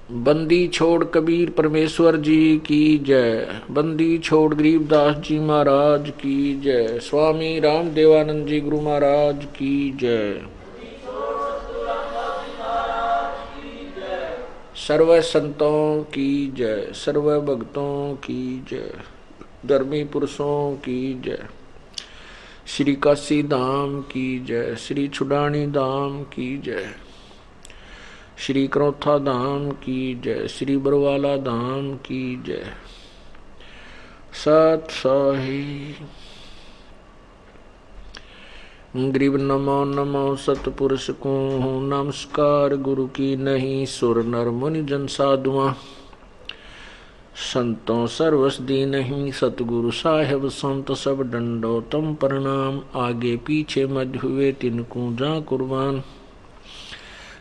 बंदी छोड़ कबीर परमेश्वर जी की जय। बंदी छोड़ गरीबदास जी महाराज की जय। स्वामी राम देवानंद जी गुरु महाराज की जय। सर्व संतों की जय। सर्व भक्तों की जय। धर्मी पुरुषों की जय। श्री काशी धाम की जय। श्री छुडानी धाम की जय। श्री क्रोथा धाम की जय। श्री बरवाला धाम की जय। सत साही गरीब नमो नमो सतपुरुष को नमस्कार गुरु की नहीं। सुर नर मुनि जन साधुआ संतों सर्वस दी नहीं। सतगुरु साहेब संत सब डंडो तम प्रणाम। आगे पीछे मध्य हुए तिनको जा कुर्बान।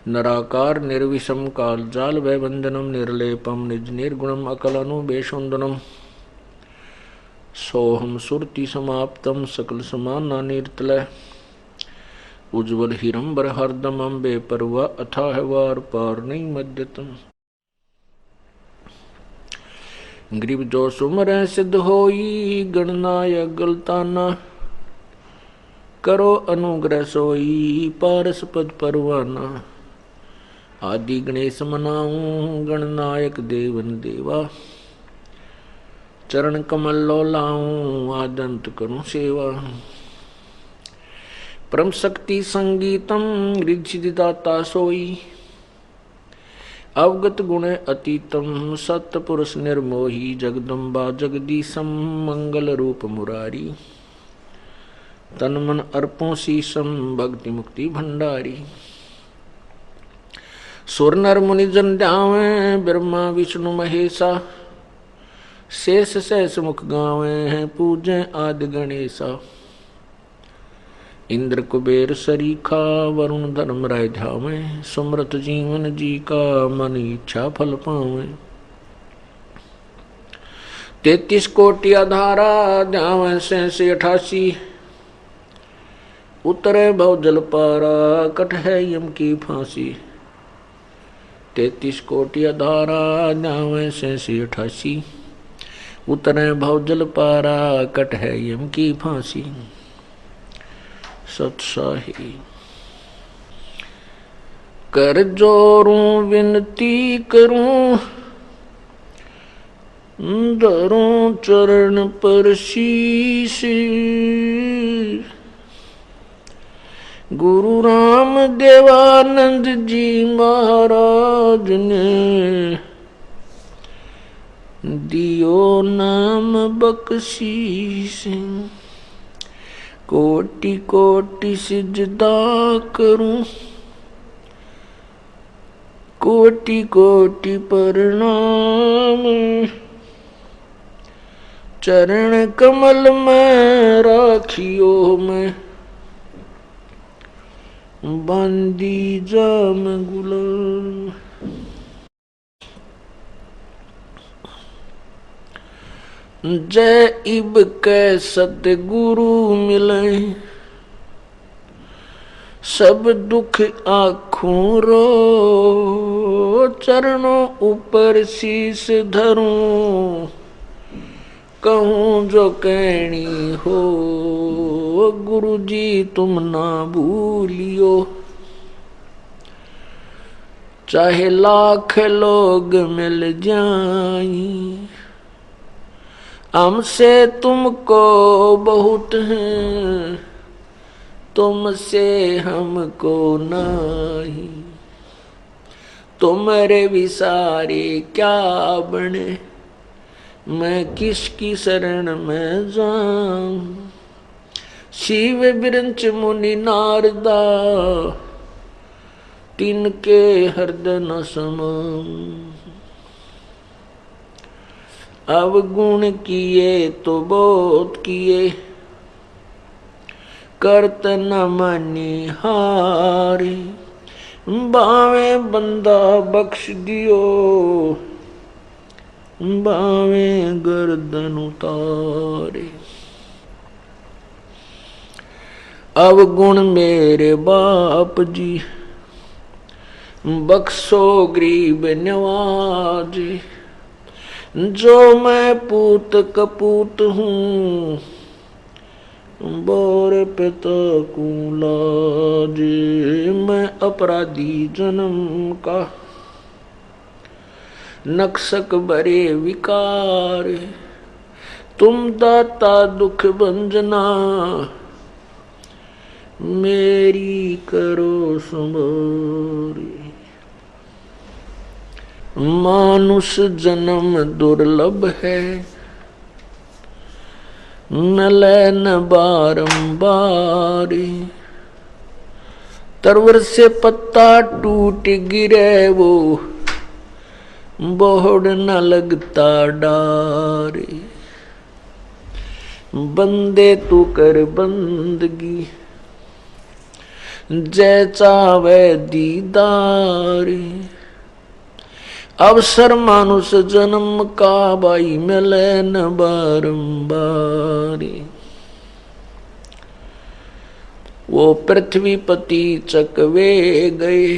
नराकार निर्विषम काल जाल वैवंदनम निर्लेपम निज निर्गुणम अकलनु बेशुंदनम। सोहम सुरति समाप्तम सकल समाना निर्तलय। उज्ज्वल हिरंबर हरदमम बेपरवा अथाह वार पार नहीं मध्यतम। ग्रीब जो सुमर सिद्ध होई गणनायक गलताना। करो अनुग्रह सोई पारस पद परवाना। आदि गणेश मनाऊं गणनायक देवन देवा। चरण कमल लो लाऊं आदंत करूं सेवा। परम शक्ति संगीतम रिद्धिदाता सोई। अवगत गुण अतीतम सत्पुरुष निर्मोही। जगदम्बा जगदीशम मंगल रूप मुरारी। तन मन अर्पों शीशम भक्ति मुक्ति भंडारी। सुर नर मुनि जन ध्यावे ब्रह्मा विष्णु महेशा। शेष सहस मुख गावे पूजे आदि गणेशा। इंद्र कुबेर सरीखा वरुण धर्म राय ध्यावे। सुमृत जीवन जी का मन इच्छा फल पावे। 33 कोटि आधारा ध्यावे 88। उतरे भव जल पारा कट है यम की फांसी। 33 कोटि आधारा ध्यावे 88। उतरे भव जल पारा कट है यम की फांसी। सत्साही कर जोरूं विनती करूं। धरूं चरण पर शीश। गुरु राम देवानंद जी महाराज ने दियो नाम बख्शीश। कोटि कोटि सिजदा करूं। कोटि कोटि प्रणाम। चरण कमल में राखियो मैं। बंदी जाम गुलाम। जय इब के सतगुरु मिले। सब दुख आँखों रो। चरणों ऊपर शीश धरूं। कहूँ जो कहनी हो। गुरु जी तुम ना भूलियो। चाहे लाख लोग मिल जाएं। हमसे तुमको बहुत है। तुमसे हमको नहीं। तुम्हारे विसारे क्या बने। मैं किसकी शरण में जाऊं। शिव बिरंच मुनि नारदा। तिनके हृदय न समाऊं। अवगुण किए तो बहुत किए। करत न मनी हारी। बावे बंदा बख्श दियो। बावे गर्दन उतारे। अवगुण मेरे बाप जी। बख्शो गरीब नवाज, जो मैं पूत कपूत हूँ, बोर पिता को लाज। मैं अपराधी जन्म का, नक्सक बरे विकार, तुम दाता दुख भंजना, मेरी करो संभारी। मानुष जन्म दुर्लभ है, मिले न बारंबार। तरवर से पत्ता टूट गिरे वो, बोहड़ न लगता डार। बंदे तू कर बंदगी, जय चावे दीदार। अवसर मानुष जन्म का, भाई मिले न बारंबार। वो पृथ्वीपति चकवे गए,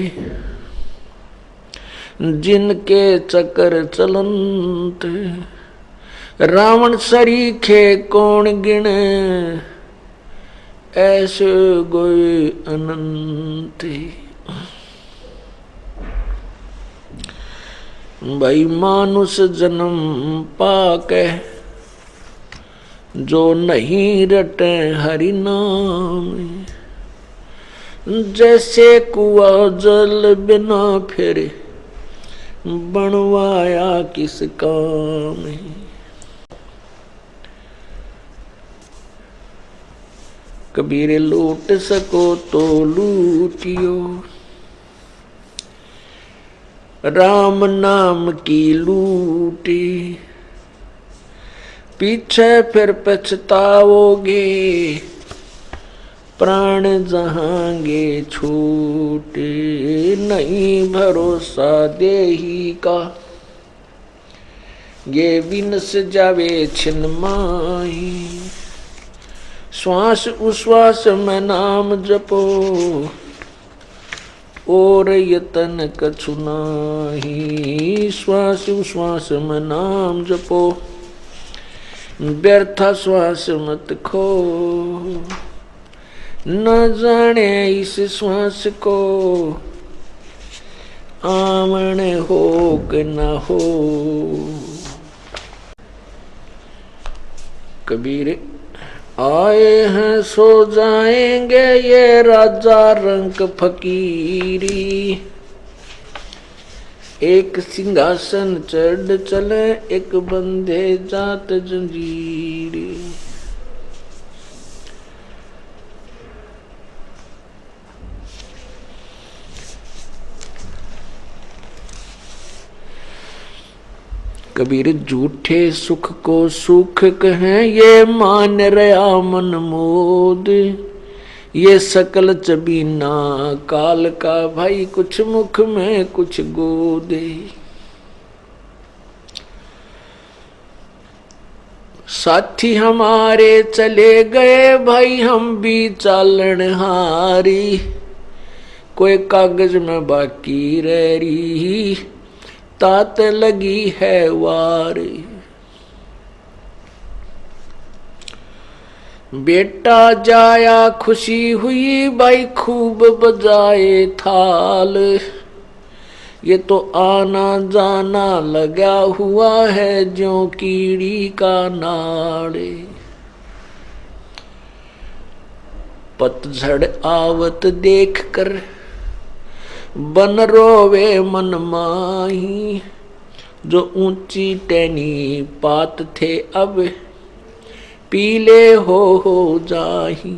जिनके चक्कर चलंत। रावण सरीखे कौन गिने, ऐसे गोए अनंत। भाई मानुष जन्म पाके, जो नहीं रटे हरि नाम। जैसे कुआ जल बिना फिरे, बनवाया किस काम। कबीर लूट सको तो लूटियो, राम नाम की लूटी। पीछे फिर पछताओगे, प्राण जहांगे छूटे। नहीं भरोसा देही का, ये विनस जावे छिन माही। श्वास उश्वास में नाम जपो, और यतन कछु नाही। श्वास उश्वास में नाम जपो, व्यर्था श्वास मत खो। न जाने इस श्वास को, आमने हो कि न हो। कबीर आए हैं सो जाएंगे, ये राजा रंक फकीरी। एक सिंहासन चढ़ चले, एक बंधे जात जंजीरी। कबीर झूठे सुख को सुख कहें, ये मान रहा मन मोद। ये सकल चबीना काल का, भाई कुछ मुख में कुछ गोदे। साथी हमारे चले गए, भाई हम भी चालन हारी। कोई कागज में बाकी रह रही, तात लगी है वारी। बेटा जाया खुशी हुई, भाई खूब बजाए थाल। ये तो आना जाना लगा हुआ है, ज्यों कीड़ी का नाड़े। पतझड़ आवत देख कर, बन रोवे मन माही। जो ऊंची टहनी पात थे, अब पीले हो जाही।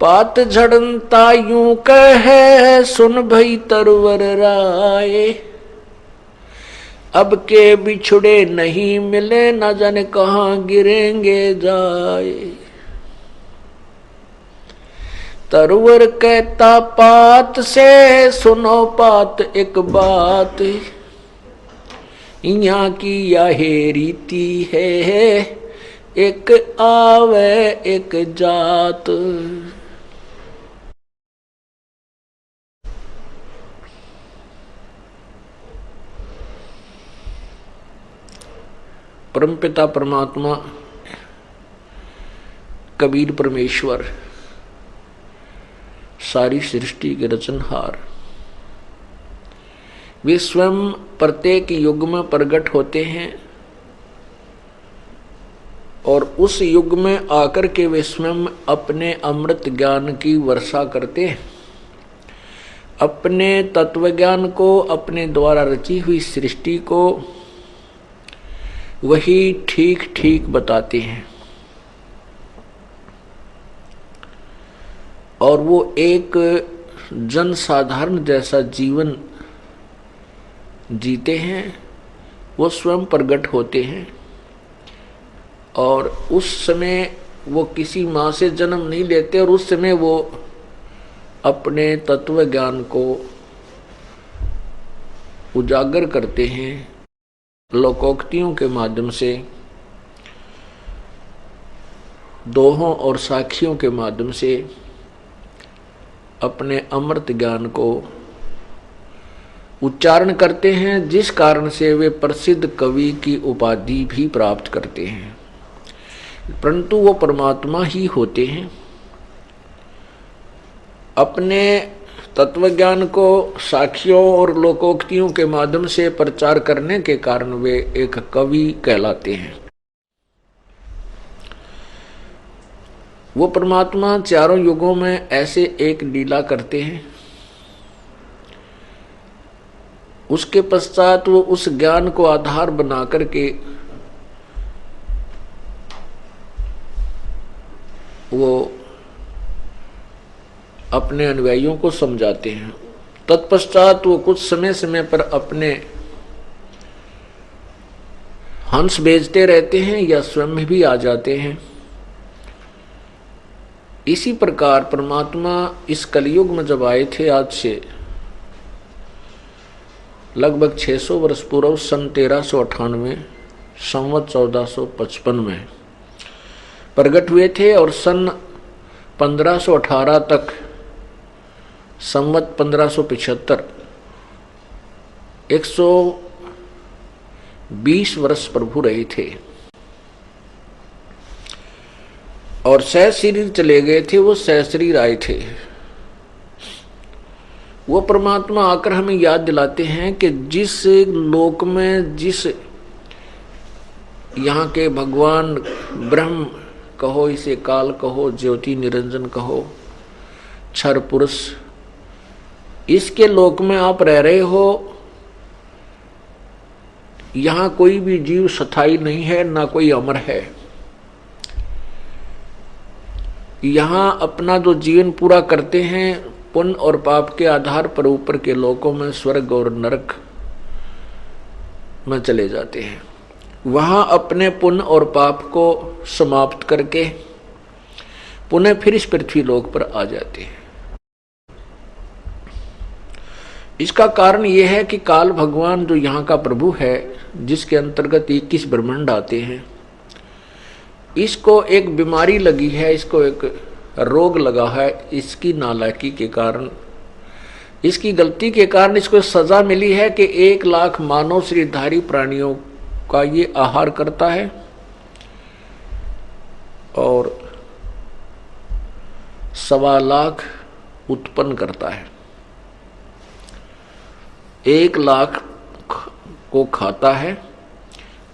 पात झड़नता यूं कहे, सुन भई तरवर राय। अब के बिछुड़े नहीं मिले, न जाने कहाँ गिरेंगे जाए। तरवर कहता पात से, सुनो पात एक बात। यहाँ की यही रीति है, एक आवे एक जात। परमपिता परमात्मा कबीर परमेश्वर सारी सृष्टि के रचनहार, वे स्वयं प्रत्येक युग में प्रकट होते हैं और उस युग में आकर के वे स्वयं अपने अमृत ज्ञान की वर्षा करते हैं, अपने तत्व ज्ञान को, अपने द्वारा रची हुई सृष्टि को वही ठीक ठीक बताते हैं। और वो एक जन साधारण जैसा जीवन जीते हैं, वो स्वयं प्रकट होते हैं और उस समय वो किसी माँ से जन्म नहीं लेते और उस समय वो अपने तत्व ज्ञान को उजागर करते हैं लोकोक्तियों के माध्यम से, दोहों और साखियों के माध्यम से अपने अमृत ज्ञान को उच्चारण करते हैं, जिस कारण से वे प्रसिद्ध कवि की उपाधि भी प्राप्त करते हैं। परंतु वो परमात्मा ही होते हैं। अपने तत्व ज्ञान को साखियों और लोकोक्तियों के माध्यम से प्रचार करने के कारण वे एक कवि कहलाते हैं। वो परमात्मा चारों युगों में ऐसे एक लीला करते हैं, उसके पश्चात वो उस ज्ञान को आधार बना करके वो अपने अनुयायियों को समझाते हैं। तत्पश्चात वो कुछ समय समय पर अपने हंस भेजते रहते हैं या स्वयं भी आ जाते हैं। इसी प्रकार परमात्मा इस कलयुग में जब आए थे, आज से लगभग 600 वर्ष पूर्व, सन 1398 संवत 1455 में प्रकट हुए थे और सन 1518 तक संवत 1575 120 वर्ष प्रभु रहे थे और सहशरीर चले गए थे। वो सहशरीर आए थे। वो परमात्मा आकर हमें याद दिलाते हैं कि जिस लोक में, जिस यहाँ के भगवान ब्रह्म कहो, इसे काल कहो, ज्योति निरंजन कहो, क्षर पुरुष, इसके लोक में आप रह रहे हो, यहाँ कोई भी जीव स्थायी नहीं है, ना कोई अमर है। यहाँ अपना जो जीवन पूरा करते हैं पुण्य और पाप के आधार पर ऊपर के लोकों में, स्वर्ग और नरक में चले जाते हैं। वहाँ अपने पुण्य और पाप को समाप्त करके पुनः फिर इस पृथ्वी लोक पर आ जाते हैं। इसका कारण यह है कि काल भगवान जो यहाँ का प्रभु है, जिसके अंतर्गत 21 ब्रह्मांड आते हैं, इसको एक बीमारी लगी है, इसको एक रोग लगा है। इसकी नालायकी के कारण, इसकी गलती के कारण इसको सजा मिली है कि 1 लाख मानव शरीरधारी प्राणियों का ये आहार करता है और 1.25 लाख उत्पन्न करता है। 1 लाख को खाता है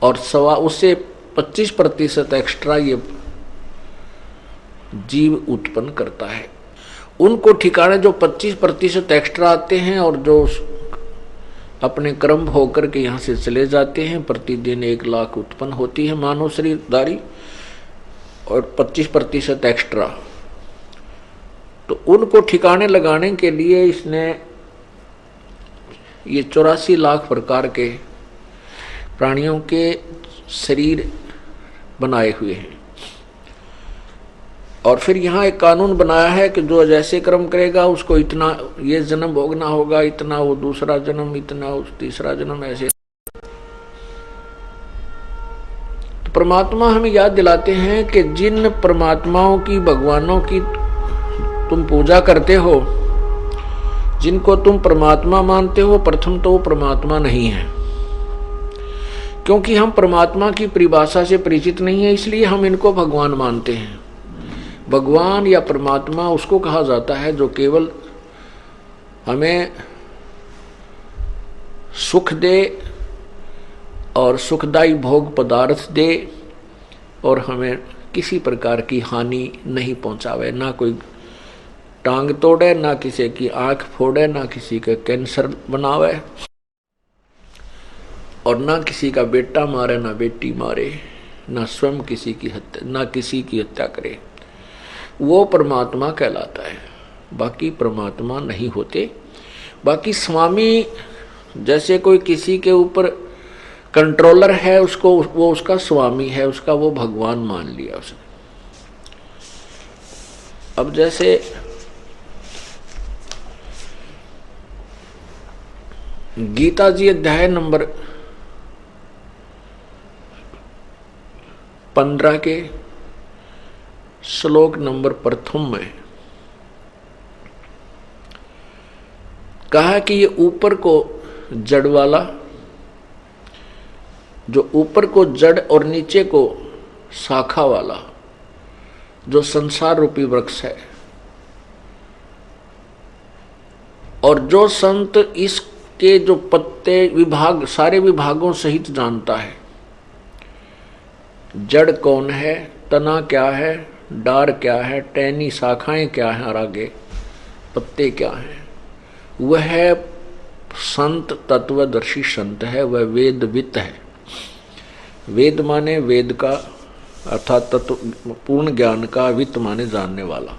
और उससे 25% एक्स्ट्रा ये जीव उत्पन्न करता है। उनको ठिकाने जो 25% एक्स्ट्रा आते हैं और जो अपने कर्म होकर के यहाँ से चले जाते हैं, प्रतिदिन 1 लाख उत्पन्न होती है मानव शरीरधारी और 25% एक्स्ट्रा। तो उनको ठिकाने लगाने के लिए इसने ये 84 लाख प्रकार के प्राणियों के शरीर बनाए हुए हैं। और फिर यहाँ एक कानून बनाया है कि जो जैसे कर्म करेगा उसको इतना ये जन्म भोगना होगा, इतना वो दूसरा जन्म, इतना उस तीसरा जन्म, ऐसे। तो परमात्मा हमें याद दिलाते हैं कि जिन परमात्माओं की, भगवानों की तुम पूजा करते हो, जिनको तुम परमात्मा मानते हो, प्रथम तो वो परमात्मा नहीं है। क्योंकि हम परमात्मा की परिभाषा से परिचित नहीं है, इसलिए हम इनको भगवान मानते हैं। भगवान या परमात्मा उसको कहा जाता है जो केवल हमें सुख दे और सुखदायी भोग पदार्थ दे और हमें किसी प्रकार की हानि नहीं पहुंचावे, ना कोई टांग तोड़े, ना किसी की आंख फोड़े, ना किसी का कैंसर बनावे, और ना किसी का बेटा मारे, ना बेटी मारे, ना स्वयं किसी की हत्या, ना किसी की हत्या करे। वो परमात्मा कहलाता है। बाकी परमात्मा नहीं होते। बाकी स्वामी जैसे कोई किसी के ऊपर कंट्रोलर है, उसको वो उसका स्वामी है, उसका वो भगवान मान लिया उसने। अब जैसे गीता जी अध्याय नंबर 15 के श्लोक नंबर 1 में कहा कि ये ऊपर को जड़ वाला, जो ऊपर को जड़ और नीचे को शाखा वाला जो संसार रूपी वृक्ष है, और जो संत इसके जो पत्ते विभाग सारे विभागों सहित जानता है, जड़ कौन है, तना क्या है, डार क्या है, टहनी शाखाएं क्या है और आगे पत्ते क्या हैं, वह संत तत्वदर्शी संत है, वह वेदवित है। वेद माने वेद का अर्थात तत्व पूर्ण ज्ञान का, वित्त माने जानने वाला,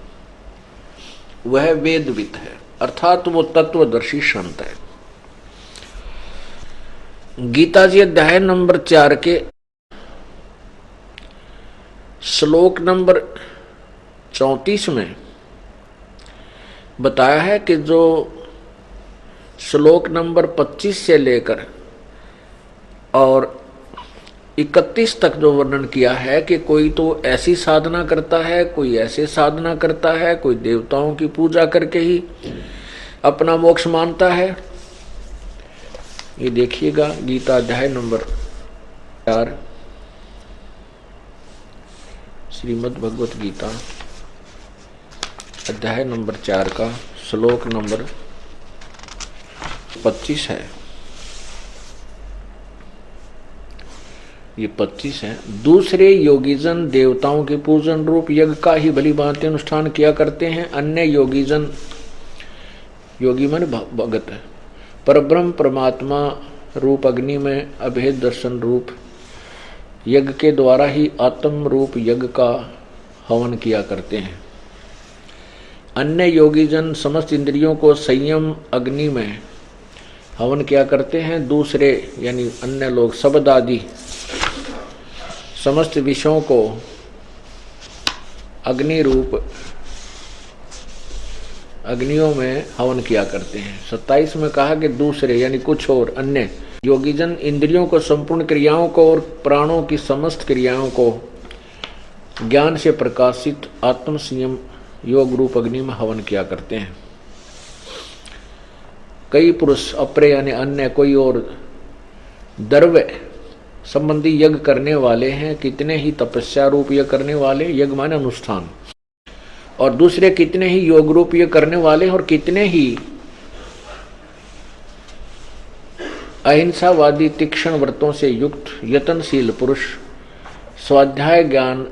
वह वेदवित है अर्थात वो तत्वदर्शी संत है। गीता जी अध्याय नंबर 4 के श्लोक नंबर 34 में बताया है कि जो श्लोक नंबर 25 से लेकर और 31 तक जो वर्णन किया है कि कोई तो ऐसी साधना करता है, कोई ऐसे साधना करता है, कोई देवताओं की पूजा करके ही अपना मोक्ष मानता है। ये देखिएगा गीता अध्याय नंबर 4, श्रीमद् भगवत गीता अध्याय नंबर 4 का श्लोक नंबर 25 है। ये 25 है। दूसरे योगीजन देवताओं के पूजन रूप यज्ञ का ही भली भांति अनुष्ठान किया करते हैं। अन्य योगीजन, योगी मन भगत है, परब्रह्म परमात्मा रूप अग्नि में अभेद दर्शन रूप यज्ञ के द्वारा ही आत्म रूप यज्ञ का हवन किया करते हैं। अन्य योगीजन समस्त इंद्रियों को संयम अग्नि में हवन किया करते हैं। दूसरे यानी अन्य लोग शब्द आदि समस्त विषयों को अग्नि रूप अग्नियों में हवन किया करते हैं। 27 में कहा कि दूसरे यानी कुछ और अन्य योगीजन इंद्रियों को संपूर्ण क्रियाओं को और प्राणों की समस्त क्रियाओं को ज्ञान से प्रकाशित आत्म संयम योग रूप अग्नि में हवन किया करते हैं। कई पुरुष अपरे यानी अन्य कोई और द्रव्य संबंधी यज्ञ करने वाले हैं, कितने ही तपस्या रूप यज्ञ करने वाले, यज्ञ माने अनुष्ठान, और दूसरे कितने ही योग रूप यज्ञ करने वाले, और कितने ही अहिंसावादी तीक्ष्ण व्रतों से युक्त यत्नशील पुरुष स्वाध्याय ज्ञान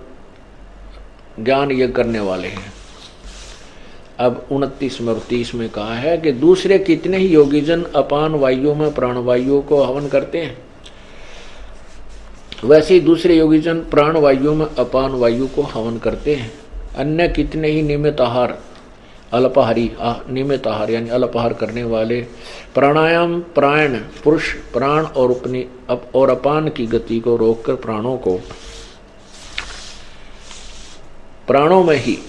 यज्ञ करने वाले हैं। अब 29 में और 30 में कहा है कि दूसरे कितने ही योगीजन अपान वायु में प्राणवायु को हवन करते हैं, वैसे ही दूसरे योगीजन प्राण वायु में अपान वायु को हवन करते हैं। अन्य कितने ही नियमित आहार अल्पाहारी नियमित आहार यानी अल्पाहार करने वाले प्राणायाम प्राण पुरुष प्राण और अपान की गति को रोककर प्राणों में ही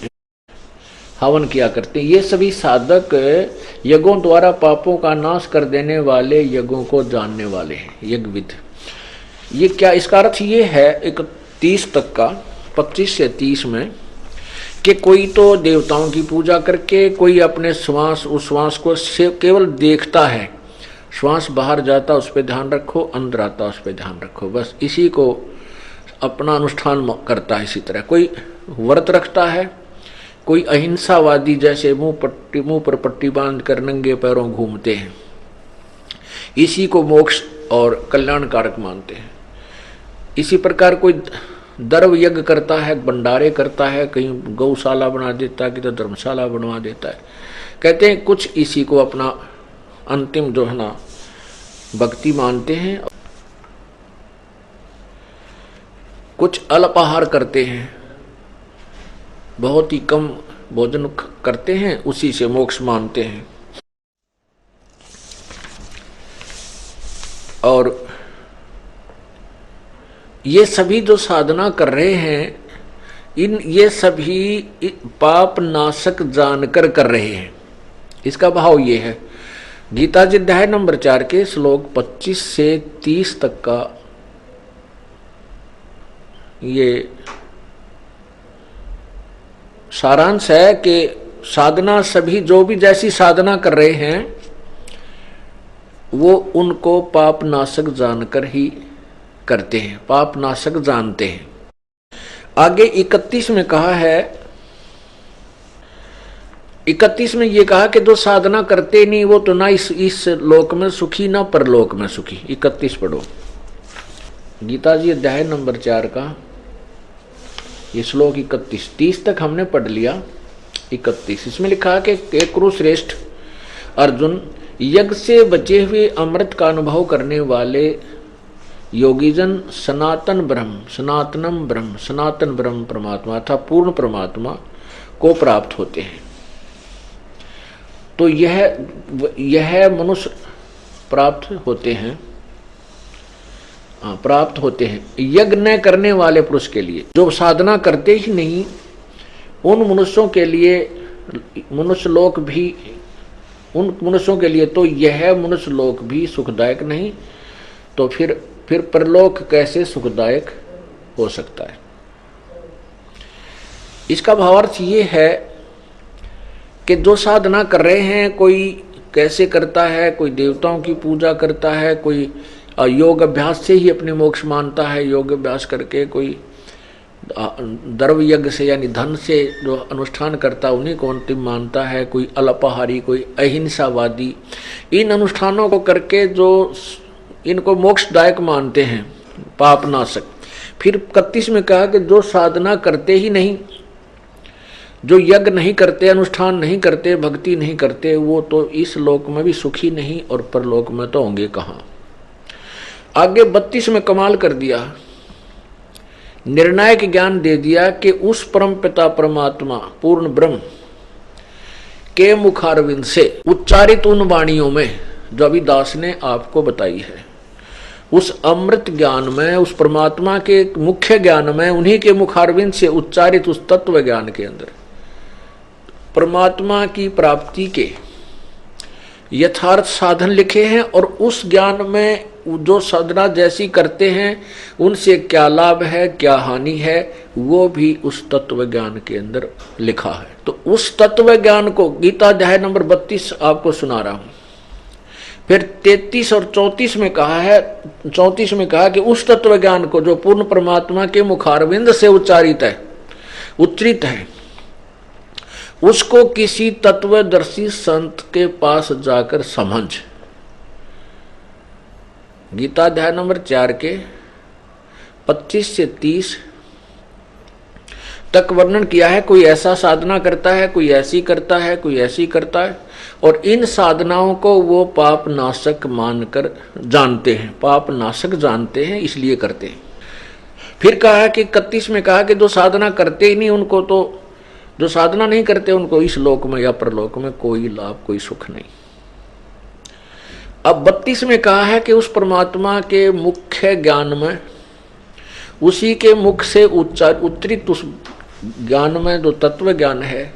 हवन किया करते हैं। ये सभी साधक यज्ञों द्वारा पापों का नाश कर देने वाले यज्ञों को जानने वाले हैं, यज्ञविद। ये क्या, इसका अर्थ ये है 31 तक का 25 से 30 में कि कोई तो देवताओं की पूजा करके, कोई अपने उस श्वास को केवल देखता है श्वास बाहर जाता उस पर ध्यान रखो, अंदर आता उस पर ध्यान रखो, बस इसी को अपना अनुष्ठान करता है। इसी तरह कोई व्रत रखता है, कोई अहिंसावादी जैसे मुंह पर पट्टी बांध कर नंगे पैरों घूमते हैं, इसी को मोक्ष और कल्याणकारक मानते हैं। इसी प्रकार कोई दर्व यज्ञ करता है, भंडारे करता है, कहीं गौशाला बना देता है, किधर धर्मशाला बनवा देता है। कहते हैं कुछ इसी को अपना अंतिम जो है ना भक्ति मानते हैं। कुछ अल्पाहार करते हैं, बहुत ही कम भोजन करते हैं, उसी से मोक्ष मानते हैं। और ये सभी जो साधना कर रहे हैं, ये सभी पाप नाशक जानकर कर रहे हैं। इसका भाव ये है, गीता जी अध्याय नंबर 4 के श्लोक 25 से 30 तक का ये सारांश है कि साधना सभी जो भी जैसी साधना कर रहे हैं वो उनको पाप नाशक जानकर ही करते हैं, पाप नाशक जानते हैं। आगे 31 में कहा है, 31 में ये कहा कि जो साधना करते नहीं वो तो ना इस लोक में सुखी ना परलोक में सुखी। 31 पढ़ो, गीता जी अध्याय नंबर 4 का ये श्लोक 31, 30 तक हमने पढ़ लिया। 31 इसमें लिखा है कि कुरुश्रेष्ठ अर्जुन, यज्ञ से बचे हुए अमृत का अनुभव करने वाले योगीजन सनातन ब्रह्म परमात्मा अथा पूर्ण परमात्मा को प्राप्त होते हैं। तो यह मनुष्य प्राप्त होते हैं यज्ञ न करने वाले पुरुष के लिए, जो साधना करते ही नहीं उन मनुष्यों के लिए, मनुष्य लोक भी, उन मनुष्यों के लिए तो यह मनुष्य लोक भी सुखदायक नहीं, तो फिर परलोक कैसे सुखदायक हो सकता है। इसका भावार्थ ये है कि जो साधना कर रहे हैं, कोई कैसे करता है, कोई देवताओं की पूजा करता है, कोई योग अभ्यास से ही अपने मोक्ष मानता है, योग अभ्यास करके, कोई द्रव्य यज्ञ से यानी धन से जो अनुष्ठान करता उन्हीं को अंतिम मानता है, कोई अल्पाहारी, कोई अहिंसावादी, इन अनुष्ठानों को करके जो इनको मोक्षदायक मानते हैं, पाप नाशक। फिर 31 में कहा कि जो साधना करते ही नहीं, जो यज्ञ नहीं करते, अनुष्ठान नहीं करते, भक्ति नहीं करते, वो तो इस लोक में भी सुखी नहीं और परलोक में तो होंगे कहाँ। आगे 32 में कमाल कर दिया, निर्णायक ज्ञान दे दिया कि उस परम पिता परमात्मा पूर्ण ब्रह्म के मुखारविंद से उच्चारित उन वाणियों में जो अभी दास ने आपको बताई है, उस अमृत ज्ञान में, उस परमात्मा के मुख्य ज्ञान में, उन्हीं के मुखारविंद से उच्चारित उस तत्व ज्ञान के अंदर परमात्मा की प्राप्ति के यथार्थ साधन लिखे हैं। और उस ज्ञान में जो साधना जैसी करते हैं उनसे क्या लाभ है, क्या हानि है, वो भी उस तत्व ज्ञान के अंदर लिखा है। तो उस तत्व ज्ञान को गीता अध्याय नंबर 32 आपको सुना रहा हूं। फिर 33 और 34 में कहा है, 34 में कहा कि उस तत्व ज्ञान को जो पूर्ण परमात्मा के मुखारविंद से उच्चारित है, उसको किसी तत्वदर्शी संत के पास जाकर समझ। गीता अध्याय नंबर 4 के 25 से 30 तक वर्णन किया है। कोई ऐसा साधना करता है, कोई ऐसी करता है, कोई ऐसी करता है, और इन साधनाओं को वो पाप नाशक मानकर जानते हैं, पाप नाशक जानते हैं, इसलिए करते हैं। फिर कहा है कि 31 में कहा कि जो साधना करते ही नहीं उनको तो, जो साधना नहीं करते उनको इस लोक में या परलोक में कोई लाभ, कोई सुख नहीं। अब 32 में कहा है कि उस परमात्मा के मुख्य ज्ञान में, उसी के मुख से उच्चरित उस ज्ञान में जो तत्व ज्ञान है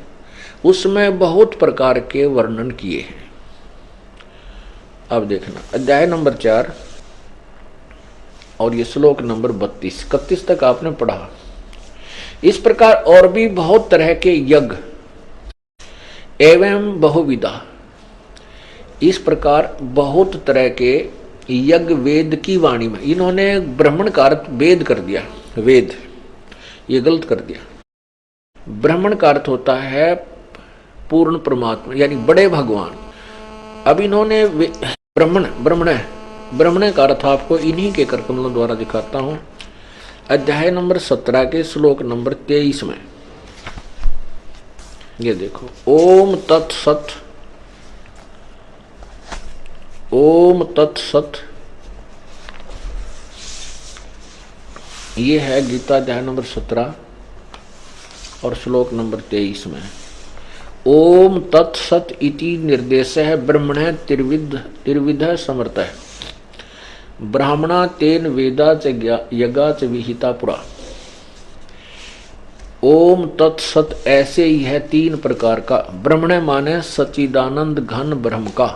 उसमें बहुत प्रकार के वर्णन किए हैं। अब देखना अध्याय नंबर 4 और ये श्लोक नंबर 32, 31 तक आपने पढ़ा। इस प्रकार और भी बहुत तरह के यज्ञ एवं बहुविधा इस प्रकार बहुत तरह के यज्ञ वेद की वाणी में, इन्होंने ब्राह्मण का अर्थ वेद कर दिया, वेद, ये गलत कर दिया। ब्राह्मण का अर्थ होता है पूर्ण परमात्मा यानी बड़े भगवान। अब इन्होंने ब्राह्मण ब्राह्मण ब्राह्मण का अर्थ आपको इन्हीं के करकमलों द्वारा दिखाता हूं। अध्याय नंबर 17 के श्लोक नंबर 23 में ये देखो, ओम तत्सत, ओम तत्सत, ये है गीता अध्याय नंबर 17 और श्लोक नंबर 23 में। ओम तत्सत इति निर्देश है ब्रह्मण त्रिविध समर्थ है, ब्राह्मणा तेन वेदा च यज्ञा च विहिता पुरा। ओम तत्सत ऐसे ही है 3 प्रकार का। ब्रह्मण माने सच्चिदानंद घन ब्रह्म का,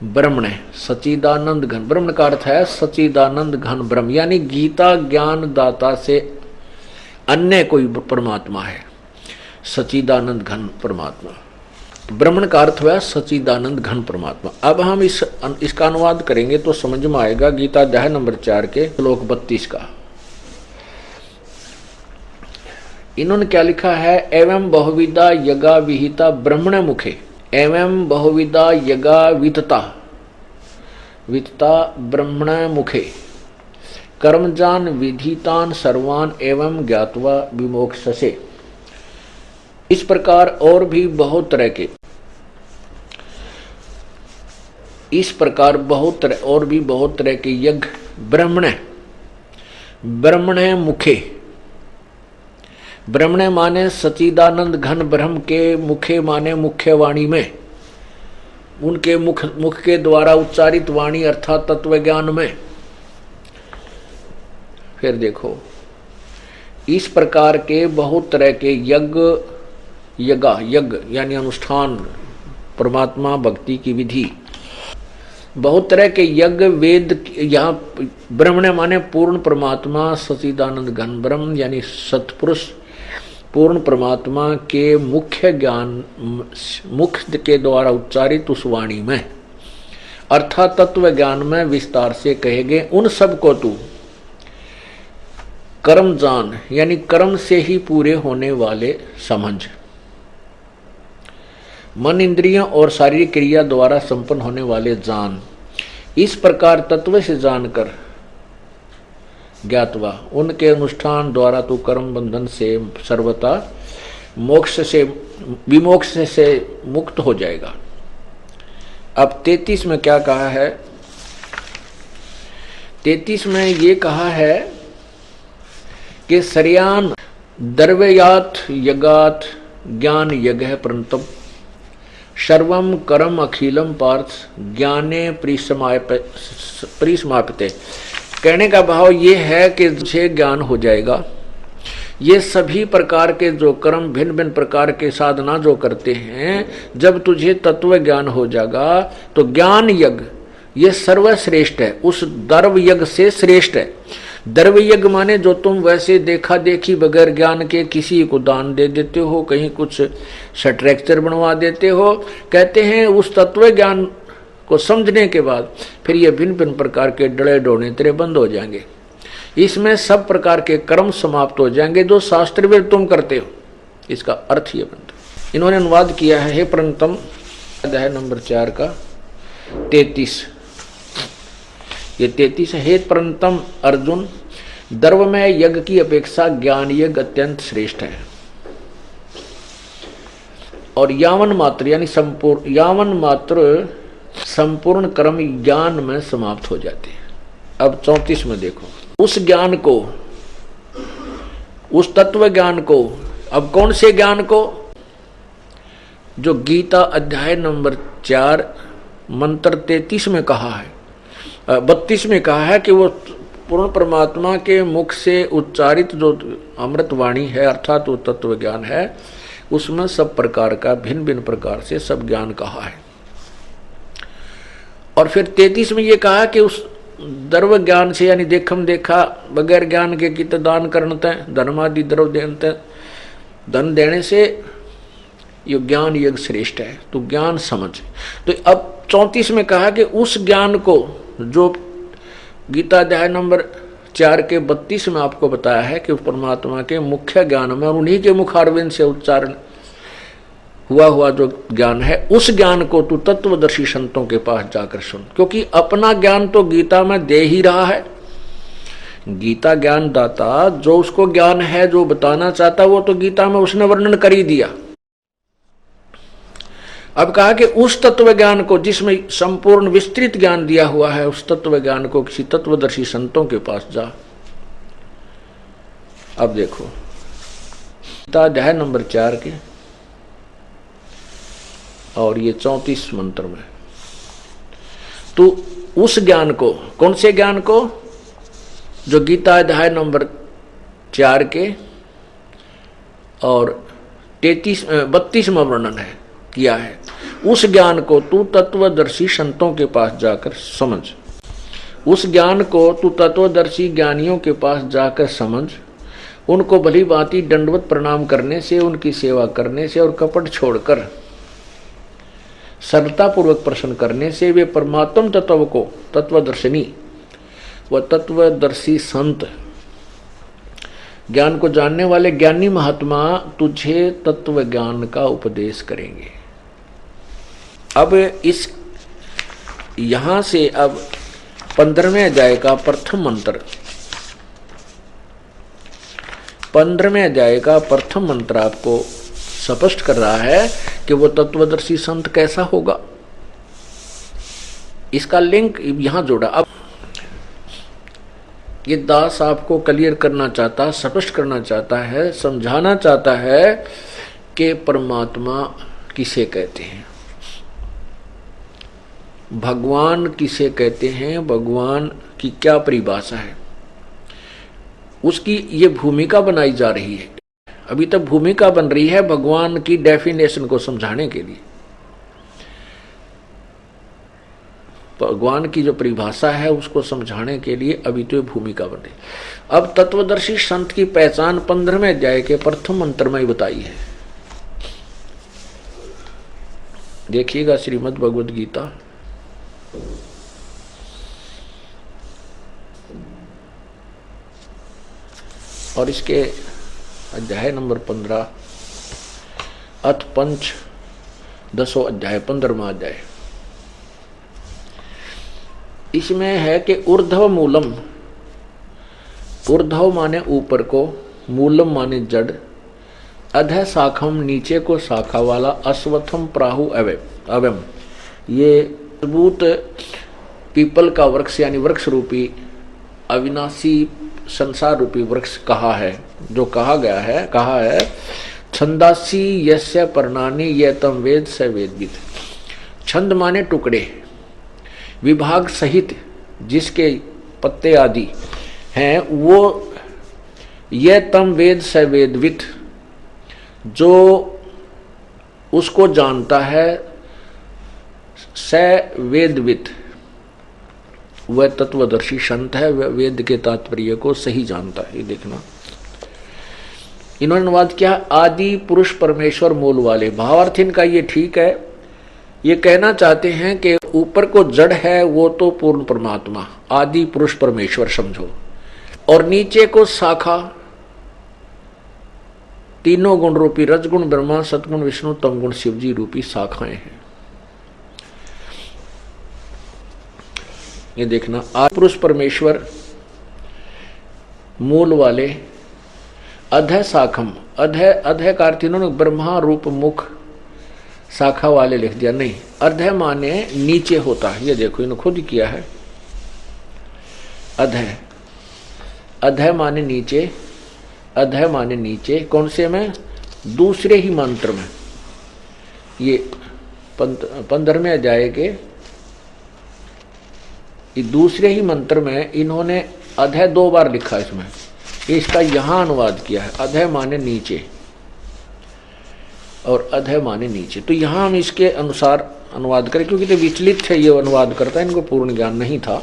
ब्रह्मण सच्चिदानंद घन, ब्रह्म का अर्थ है सच्चिदानंद घन ब्रह्म, यानी गीता ज्ञान दाता से अन्य कोई परमात्मा है, सच्चिदानंद घन परमात्मा। ब्रह्मण का अर्थ हुआ सच्चिदानंद घन परमात्मा। अब हम इसका अनुवाद करेंगे तो समझ में आएगा। गीता अध्याय नंबर 4 के श्लोक 32 का इन्होंने क्या लिखा है, एवं बहुविधा यज्ञा विहिता ब्रह्मण मुखे, एवं बहुविधा यज्ञा वितता वितता ब्रह्मण मुखे, कर्मजान विधितान सर्वान एवं ज्ञात्वा विमोक्षसे। इस प्रकार और भी बहुत तरह के, इस प्रकार और भी बहुत तरह के यज्ञ ब्रह्मण ब्रह्मण मुखे, ब्रह्मण माने सच्चिदानंद घन ब्रह्म के, मुखे माने मुख्य वाणी में, उनके मुख के द्वारा उच्चारित वाणी अर्थात तत्व ज्ञान में। फिर देखो, इस प्रकार के बहुत तरह के यज्ञ यानी अनुष्ठान, परमात्मा भक्ति की विधि, बहुत तरह के यज्ञ वेद, यहाँ ब्रह्मण माने पूर्ण परमात्मा सच्चिदानंद घन ब्रह्म यानी सत्पुरुष पूर्ण परमात्मा के मुख्य ज्ञान, मुख के द्वारा उच्चारित उस वाणी में अर्थात तत्व ज्ञान में विस्तार से कहे गए। उन सब को तू कर्म जान यानी कर्म से ही पूरे होने वाले समझ, मन इंद्रियों और शारीरिक क्रिया द्वारा संपन्न होने वाले जान। इस प्रकार तत्व से जानकर ज्ञातवा उनके अनुष्ठान द्वारा तू कर्म बंधन से सर्वथा मोक्ष से विमोक्ष से मुक्त हो जाएगा। अब 33 में क्या कहा है, 33 में ये कहा है कि सर्यान द्रव्यात यज्ञात ज्ञान यज्ञ परंतु सर्वम कर्म अखिलम पार्थ ज्ञाने परिसमाप्यते। कहने का भाव ये है कि तुझे ज्ञान हो जाएगा। ये सभी प्रकार के जो कर्म भिन्न भिन्न प्रकार के साधना जो करते हैं, जब तुझे तत्व ज्ञान हो जाएगा तो ज्ञान यज्ञ ये सर्वश्रेष्ठ है, उस द्रव्य यज्ञ से श्रेष्ठ है। द्रव्य यज्ञ माने जो तुम वैसे देखा देखी बगैर ज्ञान के किसी को दान दे देते हो, कहीं कुछ स्ट्रक्चर बनवा देते हो। कहते हैं उस तत्व ज्ञान को समझने के बाद फिर ये भिन्न भिन्न प्रकार के डले डोने तेरे बंद हो जाएंगे। इसमें सब प्रकार के कर्म समाप्त हो जाएंगे जो शास्त्र में तुम करते हो। इसका अर्थ ये बनता। इन्होंने अनुवाद किया है, हे परंतम अध्याय नंबर 4 का 33, ये 33 है। हे परंतम अर्जुन, द्रव्यमय यज्ञ की अपेक्षा ज्ञान यज्ञ अत्यंत श्रेष्ठ है और यावन मात्र यानी संपूर्ण कर्म ज्ञान में समाप्त हो जाते हैं। अब 34 में देखो, उस ज्ञान को, उस तत्व ज्ञान को, अब कौन से ज्ञान को, जो गीता अध्याय नंबर 4 मंत्र 33 में कहा है, 32 में कहा है कि वो पूर्ण परमात्मा के मुख से उच्चारित जो अमृत वाणी है अर्थात वो तत्व ज्ञान है, उसमें सब प्रकार का भिन्न भिन्न प्रकार से सब ज्ञान कहा है। और फिर 33 में ये कहा कि उस द्रव्य ज्ञान से यानी देखम देखा बगैर ज्ञान के कित दान करते धर्मादि द्रव्य देते, धन देने से ये ज्ञान यज्ञ श्रेष्ठ है, तो ज्ञान समझ। तो अब 34 में कहा कि उस ज्ञान को जो गीता अध्याय नंबर 4 के 32 में आपको बताया है कि परमात्मा के मुख्य ज्ञान में और उन्हीं के मुखारविंद से उच्चारण हुआ जो ज्ञान है, उस ज्ञान को तू तत्वदर्शी संतों के पास जाकर सुन। क्योंकि अपना ज्ञान तो गीता में दे ही रहा है। गीता ज्ञान दाता जो उसको ज्ञान है जो बताना चाहता वो तो गीता में उसने वर्णन कर ही दिया। अब कहा कि उस तत्व ज्ञान को जिसमें संपूर्ण विस्तृत ज्ञान दिया हुआ है, उस तत्व ज्ञान को किसी तत्वदर्शी संतों के पास जा। अब देखो गीता अध्याय नंबर 4 के और ये 34 मंत्र में, तो उस ज्ञान को, कौन से ज्ञान को, जो गीता अध्याय नंबर 4 के और 32 में वर्णन है किया है, उस ज्ञान को तू तत्वदर्शी संतों के पास जाकर समझ। उस ज्ञान को तू तत्वदर्शी ज्ञानियों के पास जाकर समझ। उनको भली भांति दंडवत प्रणाम करने से, उनकी सेवा करने से और कपट छोड़कर सरलता पूर्वक प्रश्न करने से वे परमात्म तत्व को, तत्वदर्शिनी व तत्वदर्शी संत, ज्ञान को जानने वाले ज्ञानी महात्मा तुझे तत्व ज्ञान का उपदेश करेंगे। अब इस यहां से अब 15वें अध्याय का प्रथम मंत्र, 15वें अध्याय का प्रथम मंत्र आपको स्पष्ट कर रहा है कि वो तत्वदर्शी संत कैसा होगा। इसका लिंक यहां जोड़ा। अब ये दास आपको क्लियर करना चाहता, स्पष्ट करना चाहता है, समझाना चाहता है कि परमात्मा किसे कहते हैं, भगवान किसे कहते हैं, भगवान की क्या परिभाषा है, उसकी ये भूमिका बनाई जा रही है। अभी तक भूमिका बन रही है भगवान की डेफिनेशन को समझाने के लिए। भगवान की जो परिभाषा है उसको समझाने के लिए अभी तो ये भूमिका बन रही। अब तत्वदर्शी संत की पहचान 15वें अध्याय के प्रथम मंत्र में ही बताई है। देखिएगा श्रीमद् भगवद गीता और इसके अध्याय नंबर 15 अथ पंच 10 अध्याय 15वां अध्याय। इसमें है कि ऊर्ध्व मूलम, ऊर्ध्व माने ऊपर को, मूलम माने जड़, अधः शाखम नीचे को शाखा वाला, अश्वत्थम प्राहु अवयम, ये मजबूत पीपल का वृक्ष यानी वृक्ष रूपी अविनाशी संसार रूपी वृक्ष कहा है, जो कहा गया है, कहा है छंदासी यस्य पर्णानि ये तम वेद स वेदविद। छंद माने टुकड़े, विभाग सहित जिसके पत्ते आदि हैं वो ये तम वेद स वेदविद, जो उसको जानता है, स वेदविद वह तत्वदर्शी संत है, वह वेद के तात्पर्य को सही जानता है। ये देखना इन्होंने अनुवाद किया आदि पुरुष परमेश्वर मूल वाले। भावार्थ इनका ये ठीक है, ये कहना चाहते हैं कि ऊपर को जड़ है वो तो पूर्ण परमात्मा आदि पुरुष परमेश्वर समझो, और नीचे को शाखा तीनों गुण रूपी रजगुण ब्रह्मा, सतगुण विष्णु, तमगुण शिवजी रूपी शाखाएं हैं। ये देखना आदि पुरुष परमेश्वर मूल वाले, अधः शाखम, अधः का अर्थ इन्होंने ब्रह्मा रूप मुख शाखा वाले लिख दिया, नहीं, अधः माने नीचे होता है। ये देखो इन्होंने खुद किया है, अधः माने नीचे, अधः माने नीचे। कौन से में? दूसरे ही मंत्र में, ये 15वें अध्याय के दूसरे ही मंत्र में इन्होंने अधः 2 बार लिखा इसमें, इसका यहां अनुवाद किया है, अधः माने नीचे और अधः माने नीचे। तो यहां हम इसके अनुसार अनुवाद करें, क्योंकि तो विचलित थे ये अनुवाद करता है, इनको पूर्ण ज्ञान नहीं था।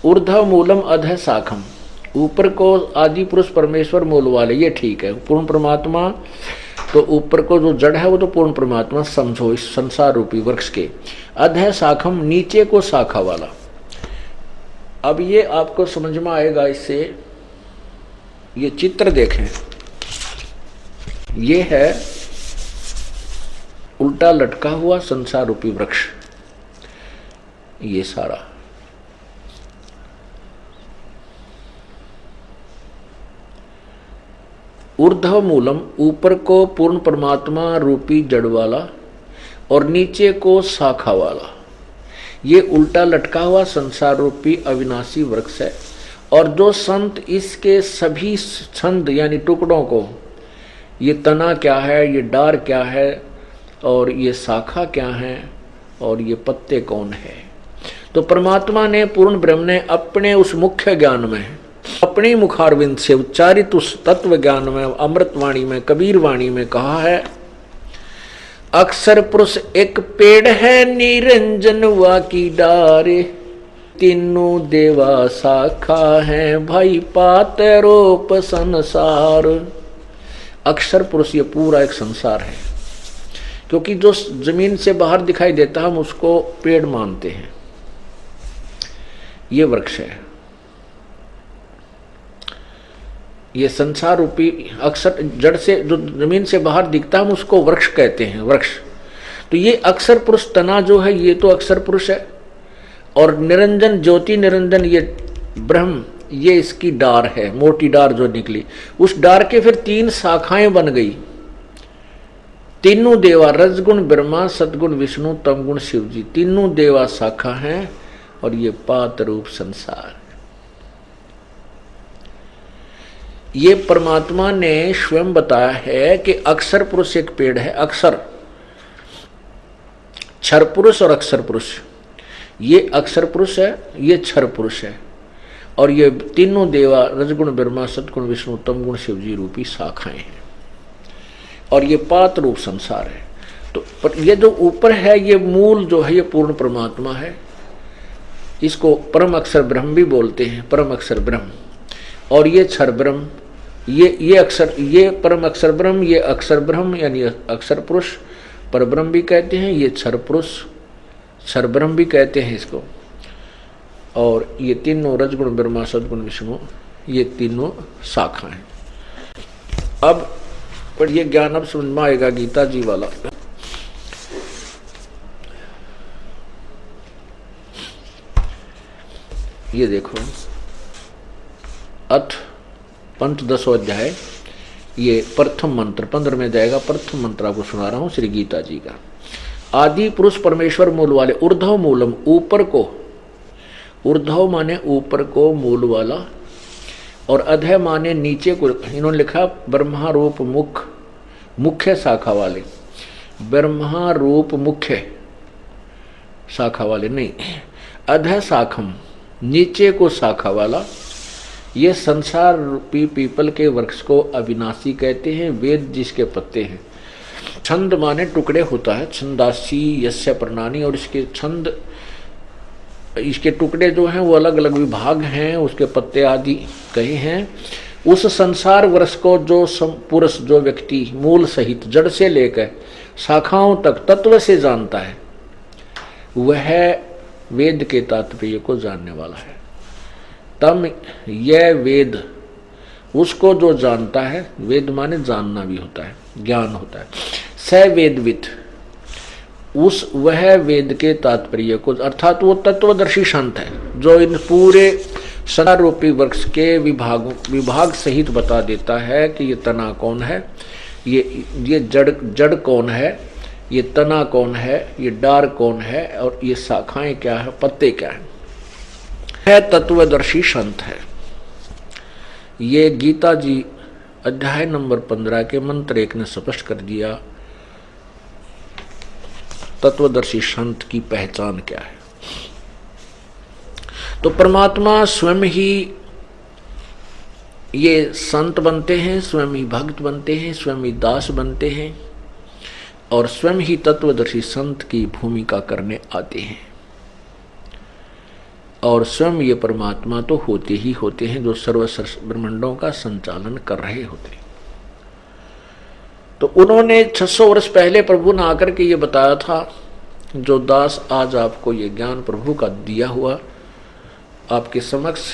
ऊर्ध्व मूलम अधः शाखम, ऊपर को आदि पुरुष परमेश्वर मूल वाले, ये ठीक है। पूर्ण परमात्मा तो ऊपर को जो जड़ है वो तो पूर्ण परमात्मा समझो इस संसार रूपी वृक्ष के। अधः शाखम, नीचे को शाखा वाला। अब ये आपको समझ में आएगा इससे, ये चित्र देखें, ये है उल्टा लटका हुआ संसार रूपी वृक्ष, ये सारा। ऊर्ध्व मूलम, ऊपर को पूर्ण परमात्मा रूपी जड़ वाला और नीचे को शाखा वाला, ये उल्टा लटका हुआ संसार रूपी अविनाशी वृक्ष है। और जो संत इसके सभी छंद यानी टुकड़ों को, ये तना क्या है, ये डार क्या है, और ये शाखा क्या है, और ये पत्ते कौन है, तो परमात्मा ने, पूर्ण ब्रह्म ने अपने उस मुख्य ज्ञान में, अपनी मुखारविंद से उच्चारित उस तत्व ज्ञान में, अमृतवाणी में, कबीर वाणी में कहा है, अक्षर पुरुष एक पेड़ है, निरंजन वा की डारे, तीनों देवा शाखा है, भाई पात रूप संसार। अक्षर पुरुष ये पूरा एक संसार है, क्योंकि जो जमीन से बाहर दिखाई देता है हम उसको पेड़ मानते हैं, ये वृक्ष है। ये संसार रूपी अक्षर जड़ से जो जमीन से बाहर दिखता है हम उसको वृक्ष कहते हैं, वृक्ष। तो ये अक्षर पुरुष तना जो है ये तो अक्षर पुरुष है, और निरंजन ज्योति निरंजन ये ब्रह्म, ये इसकी डार है, मोटी डार जो निकली। उस डार के फिर 3 शाखाएं बन गई, तीनों देवा, रजगुण ब्रह्मा, सतगुण विष्णु, तमगुण शिव जी, तीनों देवा शाखा हैं, और ये पात रूप संसार। ये परमात्मा ने स्वयं बताया है कि अक्षर पुरुष एक पेड़ है। अक्षर, क्षर पुरुष और अक्षर पुरुष, ये अक्षर पुरुष है, ये क्षर पुरुष है, और ये तीनों देवा, रजगुण ब्रह्मा, सतगुण विष्णु, तमगुण शिव जी रूपी शाखाएं हैं, और ये पात रूप संसार है। तो पर ये जो ऊपर है ये मूल जो है ये पूर्ण परमात्मा है, इसको परम अक्षर ब्रह्म भी बोलते हैं, परम अक्षर ब्रह्म। और ये क्षर ब्रह्म, ये अक्षर, ये परम अक्षर ब्रह्म, ये अक्षर ब्रह्म यानी अक्षर पुरुष, पर ब्रह्म भी कहते हैं, ये क्षर पुरुष, क्षर ब्रह्म भी कहते हैं इसको। और ये तीनों रजगुण ब्रह्मा, सदगुण विष्णु, ये तीनों शाखा हैं। अब पर ये ज्ञान अब समझ में आएगा गीता जी वाला। ये देखो, अथ पंचदशो अध्याय, ये प्रथम मंत्र 15 में जाएगा। प्रथम मंत्र आपको सुना रहा हूं श्री गीता जी का। आदि पुरुष परमेश्वर मूल वाले, ऊर्ध्व मूलम, ऊपर को, ऊर्ध्व माने ऊपर को, मूल वाला, और अधः माने नीचे को। इन्होंने लिखा ब्रह्मा रूप मुख, मुख्य शाखा वाले, ब्रह्मा रूप मुख्य शाखा वाले नहीं, अधः शाखम, नीचे को शाखा वाला। ये संसार रूपी पीपल के वृक्ष को अविनाशी कहते हैं, वेद जिसके पत्ते हैं। छंद माने टुकड़े होता है, छंदासी यस्य प्रणानी, और इसके छंद, इसके टुकड़े जो हैं वो अलग अलग विभाग हैं, उसके पत्ते आदि कहे हैं। उस संसार वृक्ष को जो पुरुष, जो व्यक्ति मूल सहित जड़ से लेकर शाखाओं तक तत्व से जानता है, वह वेद के तात्पर्य को जानने वाला है। तम यह वेद, उसको जो जानता है, वेद माने जानना भी होता है, ज्ञान होता है। स वेदवित, उस वह वेद के तात्पर्य को, अर्थात वो तत्वदर्शी संत है जो इन पूरे संसार रूपी वृक्ष के विभाग सहित बता देता है कि ये तना कौन है, ये जड़ कौन है, ये तना कौन है, ये डार कौन है, और ये शाखाएं क्या है, पत्ते क्या है तत्वदर्शी संत है। ये गीता जी अध्याय नंबर 15 के मंत्र 1 ने स्पष्ट कर दिया तत्वदर्शी संत की पहचान क्या है। तो परमात्मा स्वयं ही ये संत बनते हैं, स्वयं ही भक्त बनते हैं, स्वयं ही दास बनते हैं, और स्वयं ही तत्वदर्शी संत की भूमिका करने आते हैं। और स्वयं ये परमात्मा तो होते ही होते हैं जो सर्व ब्रह्मांडों का संचालन कर रहे होते हैं। तो उन्होंने 600 वर्ष पहले प्रभु ने आकर के ये बताया था, जो दास आज आपको ये ज्ञान प्रभु का दिया हुआ आपके समक्ष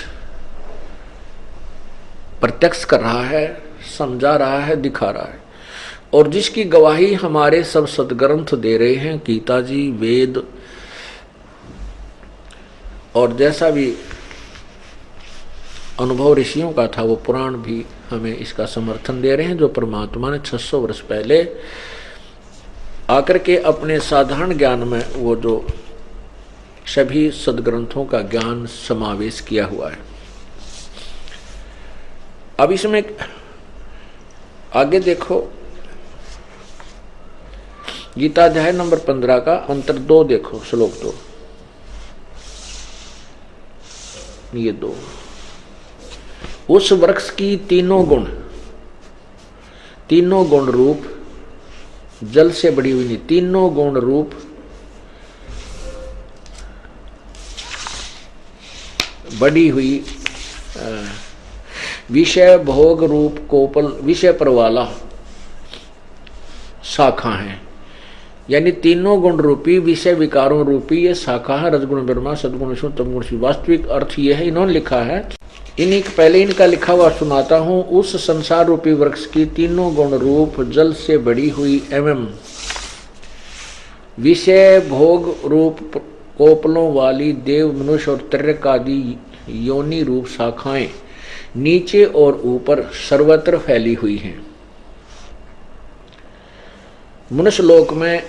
प्रत्यक्ष कर रहा है, समझा रहा है, दिखा रहा है, और जिसकी गवाही हमारे सब सदग्रंथ दे रहे हैं, गीता जी, वेद, और जैसा भी अनुभव ऋषियों का था वो पुराण भी हमें इसका समर्थन दे रहे हैं, जो परमात्मा ने 600 वर्ष पहले आकर के अपने साधारण ज्ञान में वो जो सभी सदग्रंथों का ज्ञान समावेश किया हुआ है। अब इसमें आगे देखो, गीता अध्याय नंबर 15 का अंतर 2 देखो, श्लोक 2, ये 2, उस वृक्ष की तीनों गुण रूप जल से बड़ी हुई नहीं, तीनों गुण रूप बड़ी हुई विषय भोग रूप कोपल विषय पर वाला शाखा है। यानी तीनों गुण रूपी विषय विकारों रूपी ये शाखा है, रजगुण ब्रह्मा, सदगुण विष्णु, तमगुण शिव। वास्तविक अर्थ ये है, इन्होंने लिखा है, पहले इनका लिखा हुआ सुनाता हूं। उस संसार रूपी वृक्ष की तीनों गुण रूप जल से बड़ी हुई एवं विषय भोग रूप कोपलों वाली देव, मनुष्य और त्रिक आदि योनि रूप शाखाएं नीचे और ऊपर सर्वत्र फैली हुई हैं। मनुष्य लोक में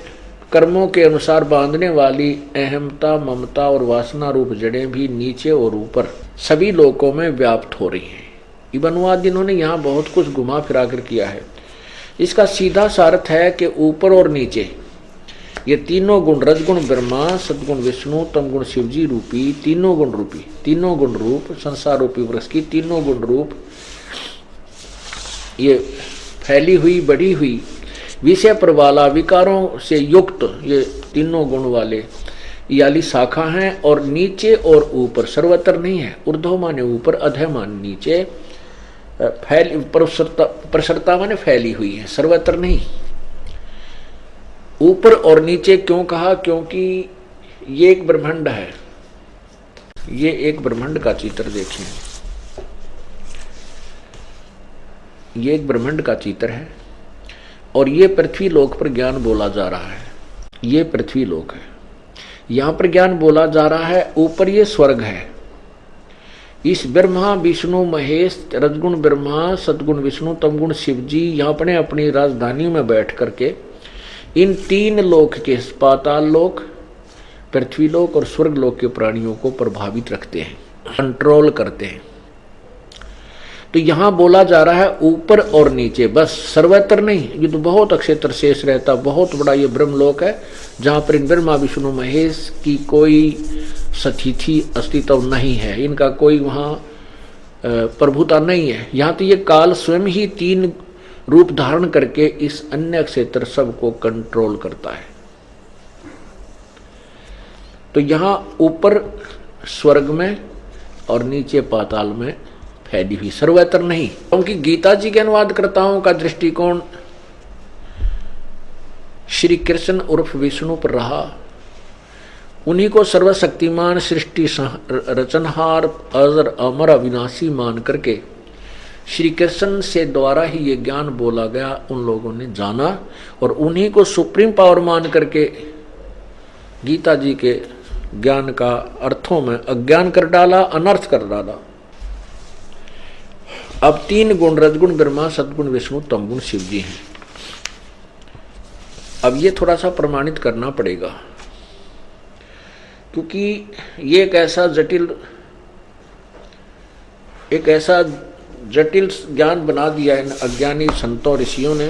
कर्मों के अनुसार बांधने वाली अहमता, ममता और वासना रूप जड़ें भी नीचे और ऊपर सभी लोकों में व्याप्त हो रही हैं। इबनुवाद इन्होंने यहाँ बहुत कुछ घुमा फिरा कर किया है। इसका सीधा सार्थ है कि ऊपर और नीचे ये तीनों गुण, रजगुण ब्रह्मा, सदगुण विष्णु, तमगुण शिव जी रूपी तीनों गुण रूप संसार रूपी वृक्ष की तीनों गुण रूप ये फैली हुई, बढ़ी हुई, विषय पर वाला, विकारों से युक्त ये तीनों गुण वाले याली शाखा हैं, और नीचे और ऊपर सर्वत्र नहीं है। ऊर्ध्व माने ऊपर, अधः माने नीचे, प्रसरता माने फैली हुई है, सर्वत्र नहीं। ऊपर और नीचे क्यों कहा? क्योंकि ये एक ब्रह्मांड है। ये एक ब्रह्मांड का चित्र देखें, ये एक ब्रह्मांड का चित्र है, और ये पृथ्वी लोक पर ज्ञान बोला जा रहा है। ये पृथ्वी लोक है, यहां पर ज्ञान बोला जा रहा है। ऊपर ये स्वर्ग है। इस ब्रह्मा विष्णु महेश, रजगुण ब्रह्मा, सदगुण विष्णु, तमगुण शिव जी यहाँ अपने अपनी राजधानी में बैठ करके इन तीन लोक के, पाताल लोक, पृथ्वी लोक और स्वर्ग लोक के प्राणियों को प्रभावित रखते हैं, कंट्रोल करते हैं। तो यहां बोला जा रहा है ऊपर और नीचे, बस सर्वत्र नहीं। ये तो बहुत अक्षेत्र शेष रहता, बहुत बड़ा ये ब्रह्मलोक है, जहां पर इन ब्रह्मा विष्णु महेश की कोई सतिथि अस्तित्व नहीं है, इनका कोई वहां प्रभुता नहीं है। यहां तो ये काल स्वयं ही तीन रूप धारण करके इस अन्य क्षेत्र सबको कंट्रोल करता है। तो यहां ऊपर स्वर्ग में और नीचे पाताल में फैली हुई, सर्वत्र नहीं। क्योंकि गीता जी के अनुवादकर्ताओं का दृष्टिकोण श्री कृष्ण उर्फ विष्णु पर रहा। उन्हीं को सर्वशक्तिमान, सृष्टि रचनहार, अजर अमर अविनाशी मान करके श्री कृष्ण से द्वारा ही ये ज्ञान बोला गया, उन लोगों ने जाना, और उन्हीं को सुप्रीम पावर मान करके गीता जी के ज्ञान का अर्थों में अज्ञान कर डाला, अनर्थ कर डाला। अब तीन गुण, रजगुण ब्रह्मा, सदगुण विष्णु, तमगुण शिव जी हैं। अब ये थोड़ा सा प्रमाणित करना पड़ेगा, क्योंकि ये एक ऐसा जटिल ज्ञान बना दिया इन अज्ञानी संतों ऋषियों ने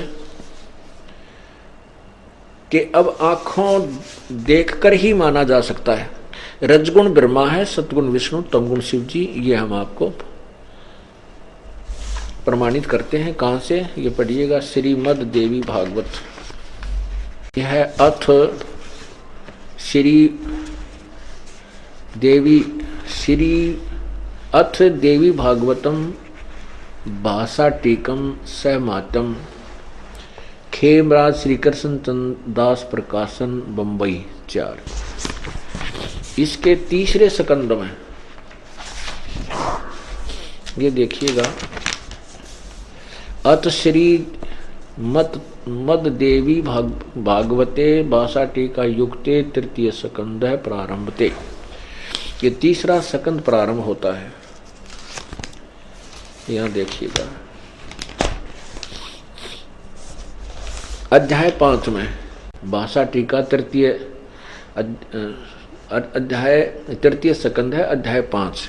कि अब आंखों देखकर ही माना जा सकता है। रजगुण ब्रह्मा है, सतगुण विष्णु, तमगुण शिव जी, ये हम आपको प्रमाणित करते हैं। कहां से? ये पढ़िएगा, श्रीमद् देवी भागवत। यह है अथ श्री देवी श्री अथ देवी भागवतम भाषा टीकम सहमातम खेमराज श्री कृष्ण चंद्र दास प्रकाशन बम्बई 4। इसके तीसरे स्कंद में ये देखिएगा, अथ श्री मद देवी भागवते भाषा टीका युक्ते तृतीय स्कंद है प्रारंभते। ये तीसरा स्कंद प्रारंभ होता है। यहाँ देखिएगा अध्याय 5 में भाषा टीका तृतीय अध्याय तृतीय स्कंद है अध्याय 5।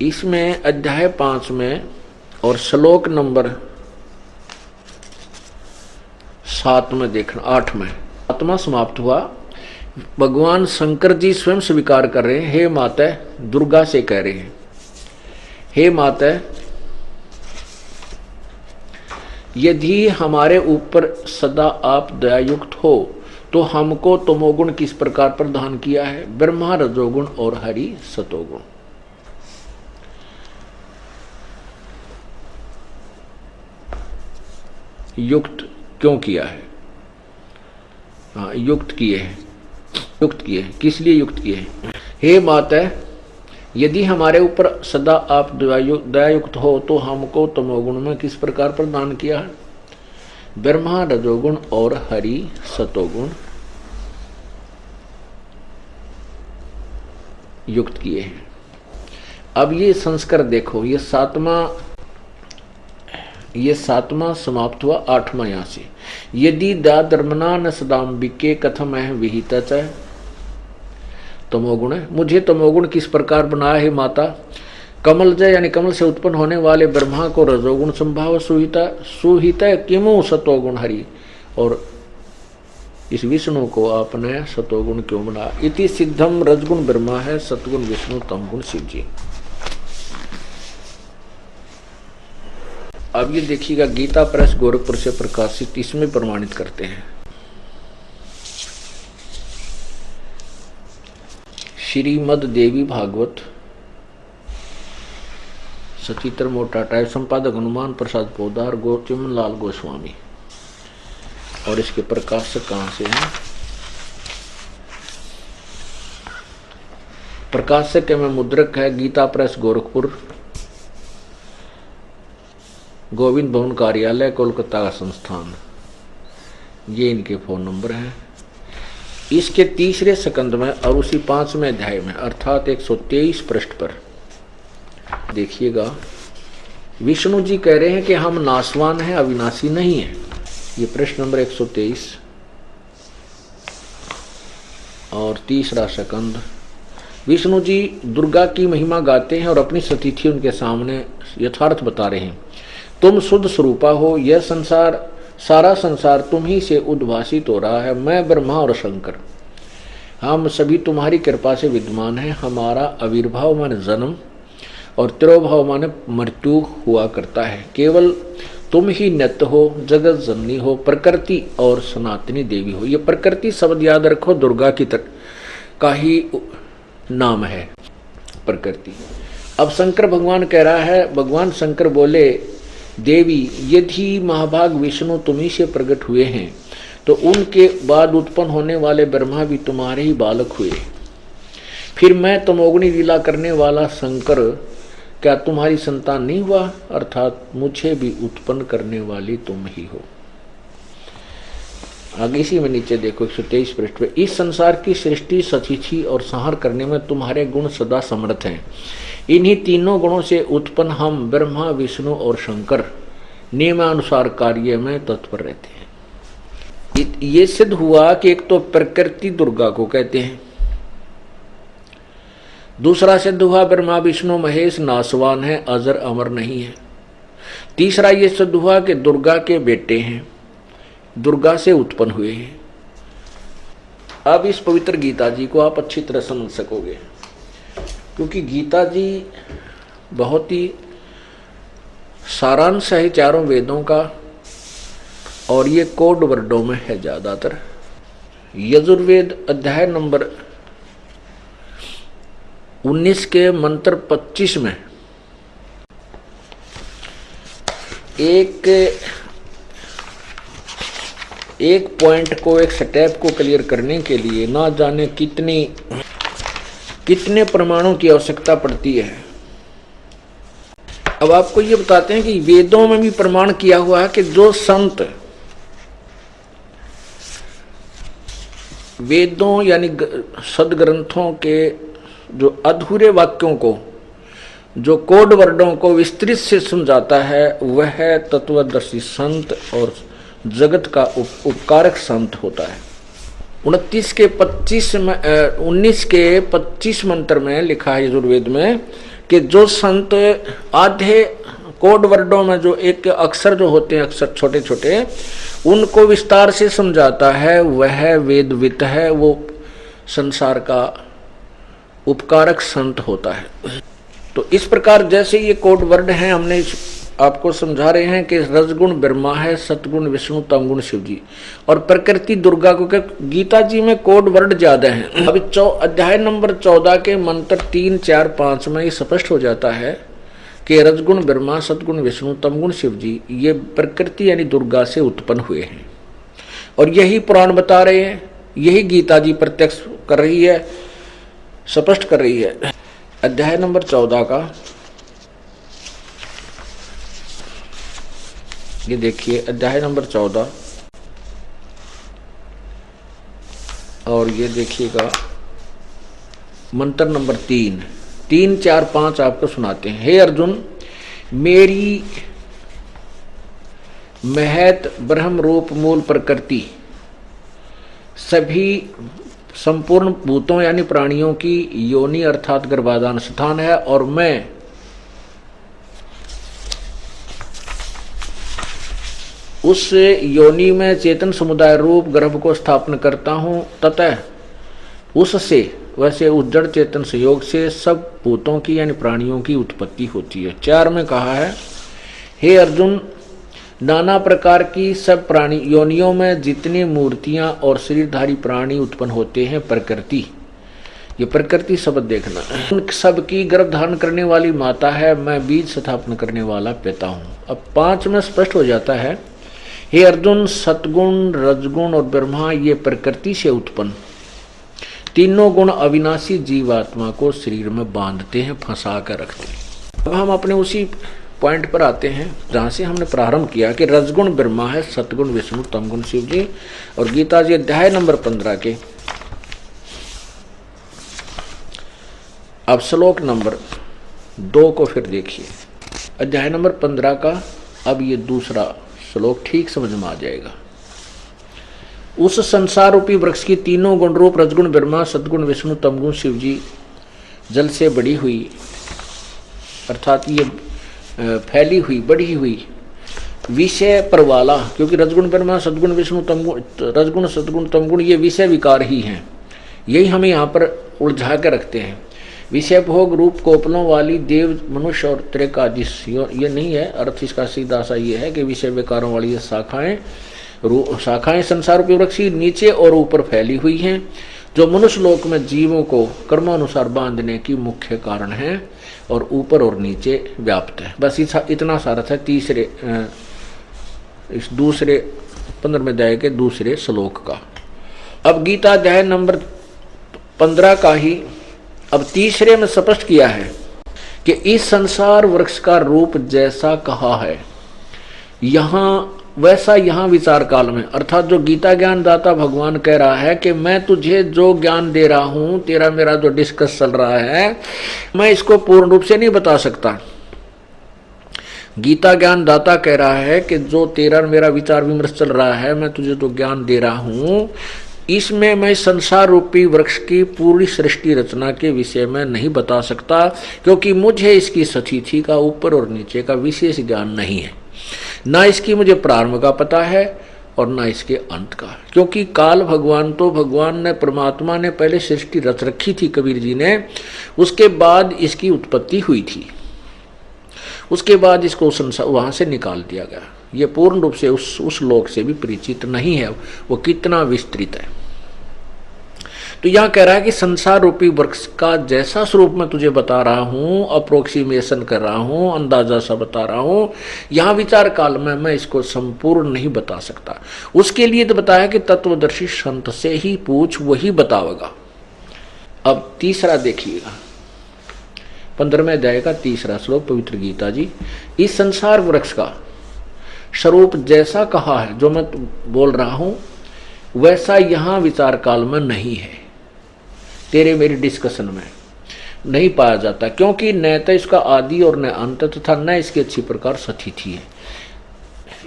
इसमें अध्याय 5 में और श्लोक नंबर 7 में देखना, 8 में 7वां समाप्त हुआ। भगवान शंकर जी स्वयं स्वीकार कर रहे हैं, हे माता दुर्गा से कह रहे हैं, हे माता यदि हमारे ऊपर सदा आप दयायुक्त हो तो हमको तमोगुण किस प्रकार प्रदान किया है, ब्रह्मा रजोगुण और हरि सतोगुण। युक्त क्यों किया है? हाँ, युक्त किए हैं। युक्त किए, किस लिए युक्त किए हैं? हे माता यदि हमारे ऊपर सदा आप दयायुक्त हो तो हमको तमोगुण में किस प्रकार प्रदान किया है, ब्रह्मा रजोगुण और हरि सतोगुण युक्त किए हैं। अब ये संस्कार देखो, ये सातवां समाप्त हुआ। 8वां यहां से, यदि दाधर्मना न सदाम्बिके कथम है विहिता चाहे तमोगुण है। मुझे तमोगुण किस प्रकार बनाया है माता, कमलजय यानी कमल से उत्पन्न होने वाले ब्रह्मा को रजोगुण संभाव सुहिता किमु सतोगुण हरि, और इस विष्णु को आपने सतोगुण क्यों बनाया। इति सिद्धम रजगुण ब्रह्मा है, सतगुण विष्णु तमगुण शिव जी। अब ये देखिएगा गीता प्रेस गोरखपुर से प्रकाशित, इसमें प्रमाणित करते हैं। श्रीमद देवी भागवत सचित्र मोटा टाइप, संपादक हनुमान प्रसाद पोदार, चिमन लाल गोस्वामी। और इसके प्रकाशक कहाँ से हैं? प्रकाशक में मुद्रक है गीता प्रेस गोरखपुर, गोविंद भवन कार्यालय कोलकाता का संस्थान। ये इनके फोन नंबर हैं। इसके तीसरे स्कंद में और उसी 5वें अध्याय में अर्थात 123 पृष्ठ पर देखिएगा, विष्णु जी कह रहे हैं कि हम नाशवान हैं, अविनाशी नहीं है। ये पृष्ठ नंबर 123 और तीसरा स्कंद। विष्णु जी दुर्गा की महिमा गाते हैं और अपनी स्थिति उनके सामने यथार्थ बता रहे हैं। तुम शुद्ध स्वरूपा हो, यह संसार सारा संसार तुम ही से उद्भासित हो रहा है। मैं ब्रह्मा और शंकर हम सभी तुम्हारी कृपा से विद्यमान हैं। हमारा आविर्भाव माने जन्म और तिरोभाव माने मृत्यु हुआ करता है। केवल तुम ही नित्य हो, जगत जननी हो, प्रकृति और सनातनी देवी हो। ये प्रकृति शब्द याद रखो, दुर्गा की का ही नाम है प्रकृति। अब शंकर भगवान कह रहा है, भगवान शंकर बोले, देवी यदि महाभाग विष्णु तुम्ही से प्रकट हुए हैं तो उनके बाद उत्पन्न होने वाले ब्रह्मा भी तुम्हारे ही बालक हुए। फिर मैं तमोगुणी लीला करने वाला शंकर क्या तुम्हारी संतान नहीं हुआ, अर्थात मुझे भी उत्पन्न करने वाली तुम ही हो। आगे इसी में नीचे देखो 123 पृष्ठ पे, इस संसार की सृष्टि सचिथि और संहार करने में तुम्हारे गुण सदा समर्थ हैं। इन्हीं तीनों गुणों से उत्पन्न हम ब्रह्मा विष्णु और शंकर नियमानुसार कार्य में तत्पर रहते हैं। ये सिद्ध हुआ कि एक तो प्रकृति दुर्गा को कहते हैं, दूसरा सिद्ध हुआ ब्रह्मा विष्णु महेश नासवान है, अजर अमर नहीं है। तीसरा ये सिद्ध हुआ कि दुर्गा के बेटे हैं, दुर्गा से उत्पन्न हुए हैं। अब इस पवित्र गीता जी को आप अच्छी तरह समझ सकोगे, क्योंकि गीता जी बहुत ही सारांश है चारों वेदों का, और ये कोड वर्डों में है ज्यादातर। यजुर्वेद अध्याय नंबर 19 के मंत्र 25 में एक पॉइंट को, एक स्टेप को क्लियर करने के लिए ना जाने कितने प्रमाणों की आवश्यकता पड़ती है। अब आपको ये बताते हैं कि वेदों में भी प्रमाण किया हुआ है कि जो संत वेदों यानी सदग्रंथों के जो अधूरे वाक्यों को, जो कोड वर्डों को विस्तृत से समझाता है, वह तत्वदर्शी संत और जगत का उपकारक संत होता है। 19 के 25 मंत्र में लिखा है यजुर्वेद में कि जो संत आधे कोड वर्डों में जो एक अक्षर जो होते हैं, अक्षर छोटे छोटे, उनको विस्तार से समझाता है, वह वेदवित है, वो संसार का उपकारक संत होता है। तो इस प्रकार जैसे ये कोड वर्ड हैं, हमने आपको समझा रहे हैं कि रजगुण ब्रह्मा है, सतगुण विष्णु, तमगुण शिव जी और प्रकृति दुर्गा को। गीता जी में कोड वर्ड ज्यादा हैं। अभी अध्याय नंबर 14 के मंत्र 3, 4, 5 में ये स्पष्ट हो जाता है कि रजगुण ब्रह्मा, सतगुण विष्णु, तमगुण शिव जी ये प्रकृति यानी दुर्गा से उत्पन्न हुए हैं। और यही पुराण बता रहे हैं, यही गीता जी प्रत्यक्ष कर रही है, स्पष्ट कर रही है। अध्याय नंबर 14 का ये देखिए, अध्याय नंबर 14 और ये देखिएगा मंत्र नंबर 3, 4, 5 आपको सुनाते हैं। हे अर्जुन, मेरी महत ब्रह्म रूप मूल प्रकृति सभी संपूर्ण भूतों यानी प्राणियों की योनि अर्थात गर्भाधान स्थान है, और मैं उस योनि में चेतन समुदाय रूप गर्भ को स्थापन करता हूं, ततः उससे वैसे उज्जड़ चेतन संयोग से सब भूतों की यानी प्राणियों की उत्पत्ति होती है। 4 में कहा है, हे अर्जुन, नाना प्रकार की सब प्राणी योनियों में जितनी मूर्तियां और शरीरधारी प्राणी उत्पन्न होते हैं, प्रकृति, ये प्रकृति शब्द देखना, उन सब की गर्भ धारण करने वाली माता है, मैं बीज स्थापन करने वाला पिता हूं। अब 5 में स्पष्ट हो जाता है, हे अर्जुन, सतगुण, रजगुण और ब्रह्मा ये प्रकृति से उत्पन्न तीनों गुण अविनाशी जीवात्मा को शरीर में बांधते हैं, फंसा कर रखते हैं। अब हम अपने उसी पॉइंट पर आते हैं जहां से हमने प्रारंभ किया कि रजगुण ब्रह्मा है, सतगुण विष्णु, तमगुण शिव जी। और गीता जी अध्याय नंबर 15 के अब श्लोक नंबर 2 को फिर देखिए। अध्याय नंबर 15 का अब ये दूसरा श्लोक ठीक समझ में आ जाएगा। उस संसार रूपी वृक्ष की तीनों गुण रूप रजगुण ब्रह्मा, सतगुण विष्णु, तमगुण शिव जी जल से बड़ी हुई, अर्थात ये फैली हुई, बढ़ी हुई विषय पर वाला, क्योंकि रजगुण ब्रह्मा, सदगुण विष्णु, तमगुण, रजगुण सदगुण तमगुण ये विषय विकार ही हैं। यही हमें यहाँ पर उलझा कर रखते हैं। विषय भोग रूप कोपलों वाली देव, मनुष्य और त्रिकादिश, ये नहीं है अर्थ। इसका सीधा सा ये है कि विषय विकारों वाली ये शाखाएं संसार रूपी वृक्ष नीचे और ऊपर फैली हुई हैं, जो मनुष्य लोक में जीवों को कर्मानुसार बांधने की मुख्य कारण है और ऊपर और नीचे व्याप्त है। बस इतना सारा था इस दूसरे 15वें अध्याय के दूसरे श्लोक का। अब गीता अध्याय नंबर 15 का ही अब तीसरे में स्पष्ट किया है कि इस संसार वृक्ष का रूप जैसा कहा है यहाँ वैसा यहाँ विचार काल में, अर्थात जो गीता ज्ञान दाता भगवान कह रहा है कि मैं तुझे जो ज्ञान दे रहा हूं, तेरा मेरा जो डिस्कस चल रहा है, मैं इसको पूर्ण रूप से नहीं बता सकता। गीता ज्ञान दाता कह रहा है कि जो तेरा मेरा विचार विमर्श चल रहा है, मैं तुझे जो ज्ञान दे रहा हूं, इसमें मैं संसार रूपी वृक्ष की पूरी सृष्टि रचना के विषय में नहीं बता सकता, क्योंकि मुझे इसकी स्थिति का ऊपर और नीचे का विशेष ज्ञान नहीं है। ना इसकी मुझे प्रारंभ का पता है और ना इसके अंत का, क्योंकि काल भगवान तो भगवान ने, परमात्मा ने पहले सृष्टि रच रखी थी कबीर जी ने, उसके बाद इसकी उत्पत्ति हुई थी, उसके बाद इसको संसार वहां से निकाल दिया गया। ये पूर्ण रूप से उस लोक से भी परिचित नहीं है, वो कितना विस्तृत है। तो यहां कह रहा है कि संसार रूपी वृक्ष का जैसा स्वरूप मैं तुझे बता रहा हूं, अप्रोक्सीमेशन कर रहा हूं, अंदाजा सा बता रहा हूं, यहां विचार काल में मैं इसको संपूर्ण नहीं बता सकता। उसके लिए तो बताया कि तत्वदर्शी संत से ही पूछ, वही बतावेगा। अब तीसरा देखिएगा, 15वें अध्याय का तीसरा श्लोक, पवित्र गीता जी। इस संसार वृक्ष का स्वरूप जैसा कहा है, जो मैं बोल रहा हूं वैसा यहां विचार काल में नहीं है, तेरे मेरे डिस्कशन में नहीं पाया जाता, क्योंकि न तो इसका आदि और न अंत तथा न इसकी अच्छी प्रकार सतिथि है।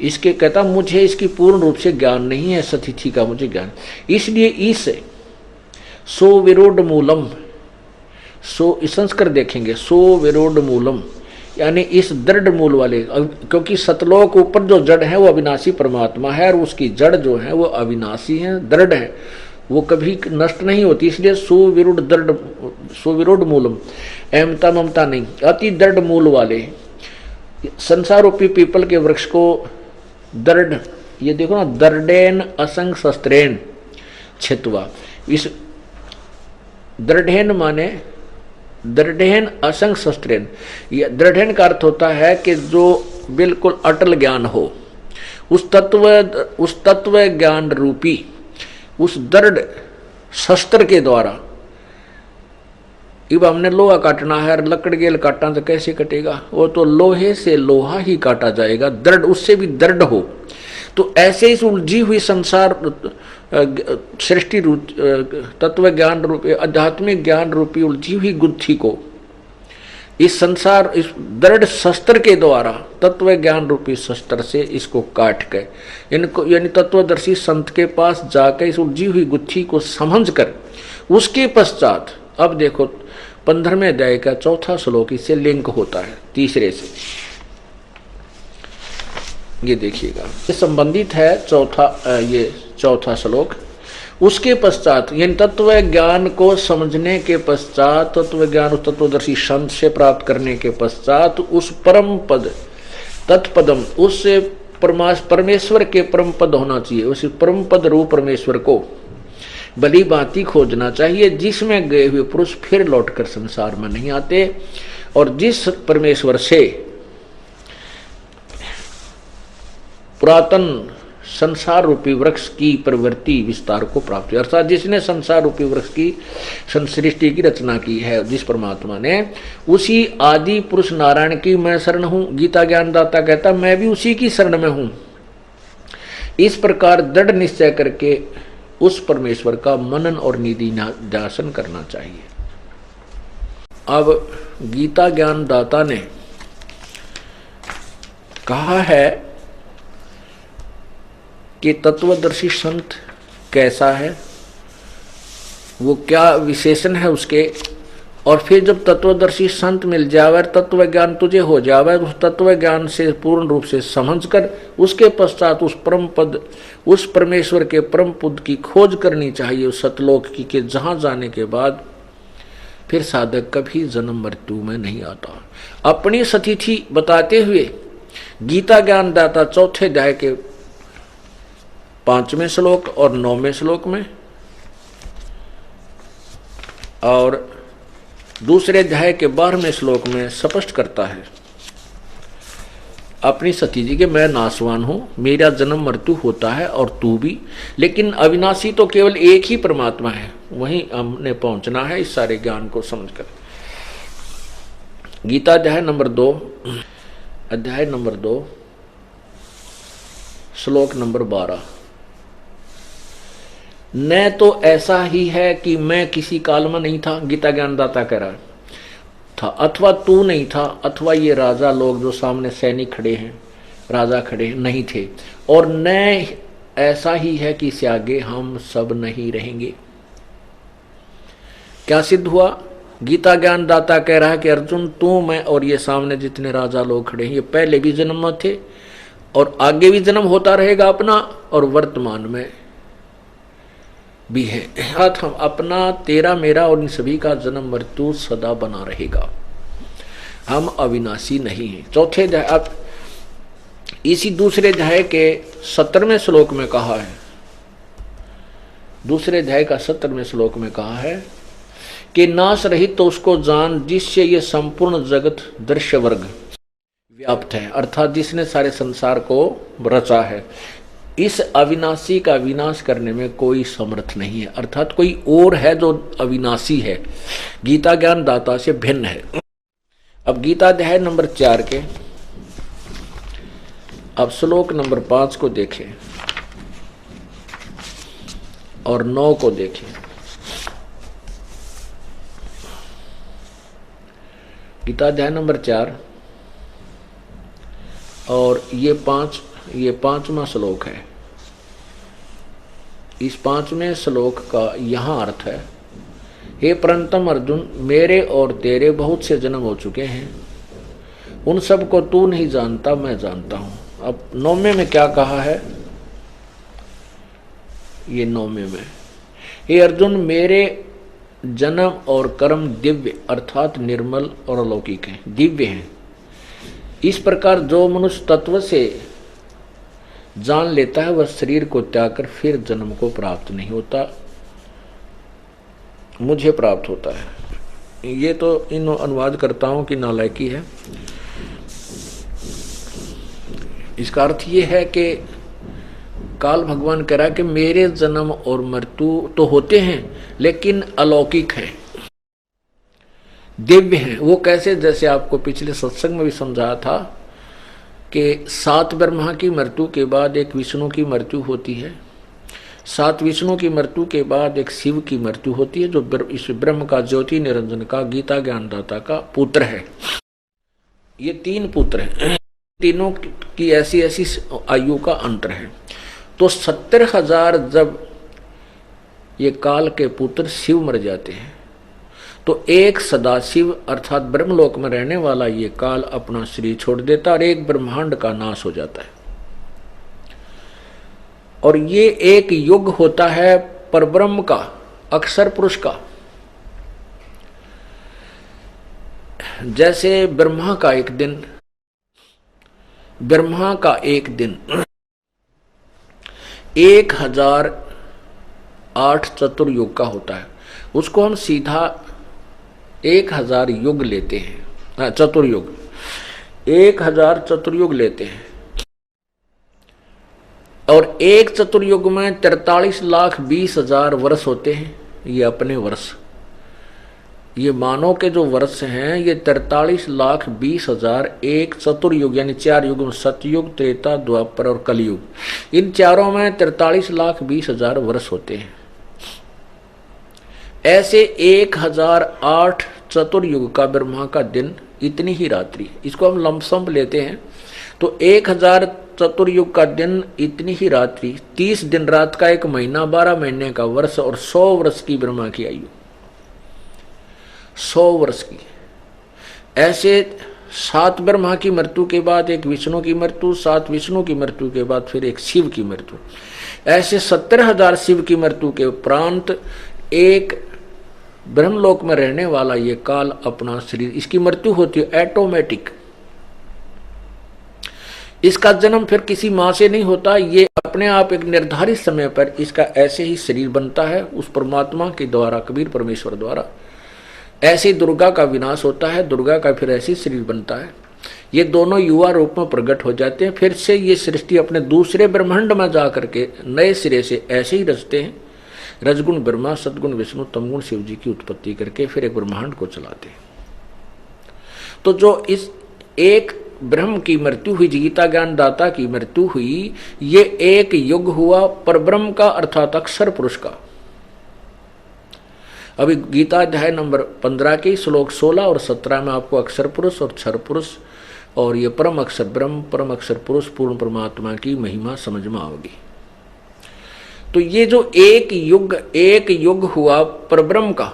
इसके कहता मुझे इसकी पूर्ण रूप से ज्ञान नहीं है, सतिथि का मुझे ज्ञान, इसलिए इस सो विरोध मूलम, सो संस्कृत देखेंगे, सो विरोध मूलम यानी इस दृढ़ मूल वाले, क्योंकि सतलोक ऊपर जो जड़ है वो अविनाशी परमात्मा है और उसकी जड़ जो है वो अविनाशी है, दृढ़ है, वो कभी नष्ट नहीं होती, इसलिए सुविरुद्ध दृढ़, सुविरुद्ध मूलम, अहमता ममता नहीं, अति दृढ़ मूल वाले संसार रूपी पीपल के वृक्ष को दृढ़, ये देखो ना, दृढ़ेन असंग शस्त्रेन छित्वा, इस दृढ़ेन माने दृढ़ेन असंग शस्त्रेन, दृढ़ेन का अर्थ होता है कि जो बिल्कुल अटल ज्ञान हो, उस तत्व ज्ञान रूपी उस दृढ़ शस्त्र के द्वारा। अब हमने लोहा काटना है और लकड़ गेल काटना तो कैसे कटेगा, वो तो लोहे से लोहा ही काटा जाएगा, दृढ़ उससे भी दृढ़ हो। तो ऐसे इस उलझी हुई संसार सृष्टि तत्व ज्ञान रूपी आध्यात्मिक ज्ञान रूपी उलझी हुई गुत्थी को इस संसार इस दृढ़ शस्त्र के द्वारा, तत्व ज्ञान रूपी शस्त्र से इसको काट के इनको, यानी तत्वदर्शी संत के पास जाकर इस उलझी हुई गुत्थी को समझकर उसके पश्चात, अब देखो 15वें अध्याय का चौथा श्लोक इससे लिंक होता है तीसरे से, ये देखिएगा, ये संबंधित है ये चौथा श्लोक। उसके पश्चात यानी तत्व ज्ञान को समझने के पश्चात, तत्व ज्ञान उस तत्वदर्शी संत से प्राप्त करने के पश्चात उस परम पद तत्पदम, उससे परमेश्वर के परम पद होना चाहिए, उस परम पद रूप परमेश्वर को भली भांति खोजना चाहिए, जिसमें गए हुए पुरुष फिर लौटकर संसार में नहीं आते, और जिस परमेश्वर से पुरातन संसार रूपी वृक्ष की प्रवृत्ति विस्तार को प्राप्त हुई, अर्थात जिसने संसार रूपी वृक्ष की सृष्टि की रचना की है, जिस परमात्मा ने, उसी आदि पुरुष नारायण की मैं शरण हूं। गीता ज्ञानदाता कहता मैं भी उसी की शरण में हूं। इस प्रकार दृढ़ निश्चय करके उस परमेश्वर का मनन और निधिध्यासन करना चाहिए। अब गीता ज्ञानदाता ने कहा है कि तत्वदर्शी संत कैसा है, वो क्या विशेषण है उसके, और फिर जब तत्वदर्शी संत मिल जावे, तत्व ज्ञान तुझे हो जावे, उस तत्व ज्ञान से पूर्ण रूप से समझकर उसके पश्चात उस परम पद, उस परमेश्वर के परम पद की खोज करनी चाहिए, उस सतलोक की, के जहां जाने के बाद फिर साधक कभी जन्म मृत्यु में नहीं आता। अपनी सतिथि बताते हुए गीता ज्ञानदाता चौथे अध्याय के 5वें श्लोक और 9वें श्लोक में और दूसरे अध्याय के 12वें श्लोक में स्पष्ट करता है अपनी सती जी के, मैं नाशवान हूं, मेरा जन्म मृत्यु होता है और तू भी, लेकिन अविनाशी तो केवल एक ही परमात्मा है, वहीं हमने पहुंचना है इस सारे ज्ञान को समझकर। गीता अध्याय नंबर 2 श्लोक नंबर 12, न तो ऐसा ही है कि मैं किसी काल में नहीं था, गीता ज्ञानदाता कह रहा था, अथवा तू नहीं था, अथवा ये राजा लोग जो सामने सैनिक खड़े हैं, राजा खड़े नहीं थे, और न ऐसा ही है कि इससे आगे हम सब नहीं रहेंगे। क्या सिद्ध हुआ? गीता ज्ञानदाता कह रहा है कि अर्जुन तू, मैं और ये सामने जितने राजा लोग खड़े हैं, ये पहले भी जन्म में थे और आगे भी जन्म होता रहेगा अपना, और वर्तमान में भी है। हम अपना, तेरा मेरा और इन सभी का जन्म मृत्यु सदा बना रहेगा, हम अविनाशी नहीं हैं। चौथे अध्याय, अब इसी दूसरे अध्याय के 17वें श्लोक में कहा है दूसरे अध्याय का 17वें श्लोक में कहा है कि नाश रहित तो उसको जान जिससे ये संपूर्ण जगत दृश्य वर्ग व्याप्त है, अर्थात जिसने सारे संसार को रचा है। इस अविनाशी का विनाश करने में कोई समर्थ नहीं है, अर्थात कोई और है जो अविनाशी है, गीता ज्ञान दाता से भिन्न है। अब गीता अध्याय नंबर 4 के अब श्लोक नंबर 5 को देखें और 9 को देखें। गीता अध्याय नंबर 4 और ये 5वां श्लोक है। इस 5वें श्लोक का यहाँ अर्थ है, हे परंतम अर्जुन, मेरे और तेरे बहुत से जन्म हो चुके हैं, उन सब को तू नहीं जानता, मैं जानता हूं। अब 9वें में क्या कहा है, ये 9वें में, हे अर्जुन, मेरे जन्म और कर्म दिव्य अर्थात निर्मल और अलौकिक हैं, दिव्य हैं। इस प्रकार जो मनुष्य तत्व से जान लेता है वह शरीर को त्याग कर फिर जन्म को प्राप्त नहीं होता, मुझे प्राप्त होता है। ये तो इन अनुवादकर्ताओं की नालायकी है। इसका अर्थ ये है कि काल भगवान कह रहा है कि मेरे जन्म और मृत्यु तो होते हैं लेकिन अलौकिक है, दिव्य हैं। वो कैसे, जैसे आपको पिछले सत्संग में भी समझाया था कि 7 ब्रह्मा की मृत्यु के बाद एक विष्णु की मृत्यु होती है, 7 विष्णु की मृत्यु के बाद एक शिव की मृत्यु होती है, जो इस ब्रह्म का, ज्योति निरंजन का, गीता ज्ञानदाता का पुत्र है। ये 3 पुत्र हैं, तीनों की ऐसी ऐसी आयु का अंतर है। तो 70,000 जब ये काल के पुत्र शिव मर जाते हैं तो एक सदाशिव अर्थात ब्रह्मलोक में रहने वाला ये काल अपना शरीर छोड़ देता और एक ब्रह्मांड का नाश हो जाता है। और ये एक युग होता है परब्रह्म का, अक्षर पुरुष का। जैसे ब्रह्मा का एक दिन 1008 चतुर्युग का होता है, उसको हम सीधा 1000 युग लेते हैं, चतुर्युग 1000 चतुर्युग लेते हैं। और एक चतुर्युग में 43,20,000 वर्ष होते हैं, ये अपने वर्ष। ये मानव के जो वर्ष हैं ये 43,20,000 एक चतुर्युग यानी 4 युग में, सतयुग, त्रेता, द्वापर और कलयुग, इन चारों में 43,20,000 वर्ष होते हैं। ऐसे 1008 चतुर्युग का ब्रह्मा का दिन, इतनी ही रात्रि, इसको हम लमसम लेते हैं। तो 1000 चतुर्युग का दिन, इतनी ही रात्रि, 30 दिन रात का एक महीना, 12 महीने का वर्ष और 100 वर्ष की ब्रह्मा की आयु, 100 वर्ष की। ऐसे 7 ब्रह्मा की मृत्यु के बाद एक विष्णु की मृत्यु, 7 विष्णु की मृत्यु के बाद फिर एक शिव की मृत्यु, ऐसे 70,000 शिव की मृत्यु के उपरांत एक ब्रह्मलोक में रहने वाला ये काल अपना शरीर, इसकी मृत्यु होती है ऑटोमेटिक। इसका जन्म फिर किसी मां से नहीं होता, ये अपने आप एक निर्धारित समय पर इसका ऐसे ही शरीर बनता है उस परमात्मा के द्वारा, कबीर परमेश्वर द्वारा। ऐसे ही दुर्गा का विनाश होता है, दुर्गा का फिर ऐसे ही शरीर बनता है। ये दोनों युवा रूप में प्रकट हो जाते हैं, फिर से ये सृष्टि अपने दूसरे ब्रह्मांड में जा करके नए सिरे से ऐसे ही रचते हैं। रजगुण ब्रह्मा, सदगुण विष्णु, तमगुण शिव जी की उत्पत्ति करके फिर एक ब्रह्मांड को चलाते हैं। तो जो इस एक ब्रह्म की मृत्यु हुई, गीता ज्ञान दाता की मृत्यु हुई, ये एक युग हुआ परब्रह्म का अर्थात अक्षर पुरुष का। अभी गीता अध्याय नंबर 15 के श्लोक 16 और 17 में आपको अक्षर पुरुष और क्षर पुरुष और ये परम अक्षर ब्रह्म, परम अक्षर पुरुष, पूर्ण परमात्मा की महिमा समझ में आओगी। तो ये जो एक युग हुआ परब्रह्म का,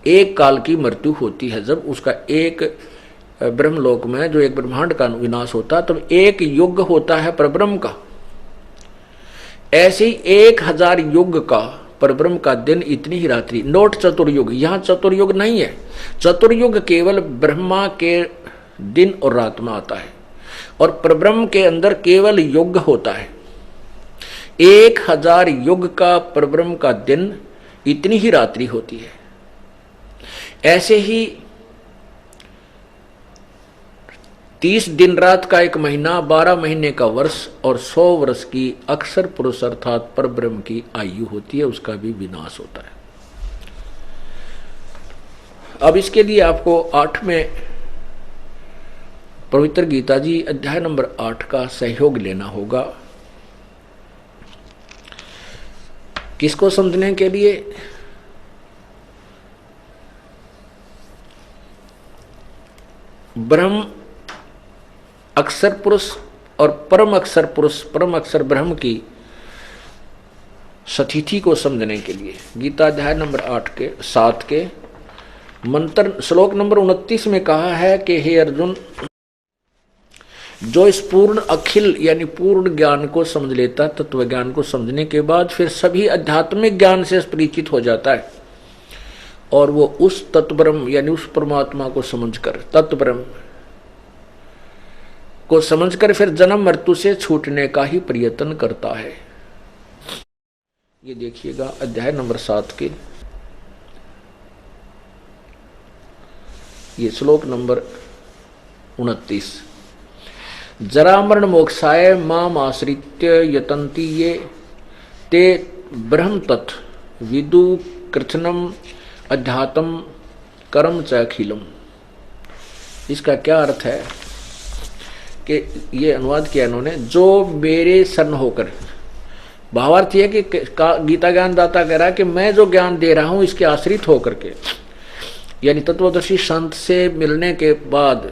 एक काल की मृत्यु होती है जब उसका एक ब्रह्मलोक में जो एक ब्रह्मांड का विनाश होता है, तब एक युग होता है परब्रह्म का। ऐसे ही 1000 युग का परब्रह्म का दिन, इतनी ही रात्रि। नोट चतुर्युग, यहाँ चतुर्युग नहीं है। चतुर्युग केवल ब्रह्मा के दिन और रात में आता है और परब्रह्म के अंदर केवल युग होता है। 1000 युग का परब्रह्म का दिन इतनी ही रात्रि होती है। ऐसे ही 30 दिन रात का एक महीना, 12 महीने का वर्ष और 100 वर्ष की अक्षर पुरुष अर्थात परब्रह्म की आयु होती है, उसका भी विनाश होता है। अब इसके लिए आपको 8वें पवित्र गीता जी अध्याय नंबर 8 का सहयोग लेना होगा। किसको समझने के लिए? ब्रह्म अक्षर पुरुष और परम अक्षर पुरुष, परम अक्षर ब्रह्म की सतिथि को समझने के लिए। गीता अध्याय नंबर 7 के मंत्र श्लोक नंबर 29 में कहा है कि हे अर्जुन, जो इस पूर्ण अखिल यानी पूर्ण ज्ञान को समझ लेता, तत्व ज्ञान को समझने के बाद फिर सभी आध्यात्मिक ज्ञान से परिचित हो जाता है और वो उस तत्ब्रह्म यानी उस परमात्मा को समझकर, तत्ब्रह्म को समझकर फिर जन्म मृत्यु से छूटने का ही प्रयत्न करता है। ये देखिएगा अध्याय नंबर 7 के ये श्लोक नंबर 29। जरा मरण मोक्षाय माम आश्रित्य यतन्ति ये ते ब्रह्म तत् विदु कृत्स्नम अध्यात्म कर्म च अखिलम। इसका क्या अर्थ है कि ये अनुवाद किया इन्होंने, जो मेरे शरण होकर, भावार्थ है कि गीता ज्ञान दाता कह रहा है कि मैं जो ज्ञान दे रहा हूं इसके आश्रित होकर के, यानी तत्वदर्शी संत से मिलने के बाद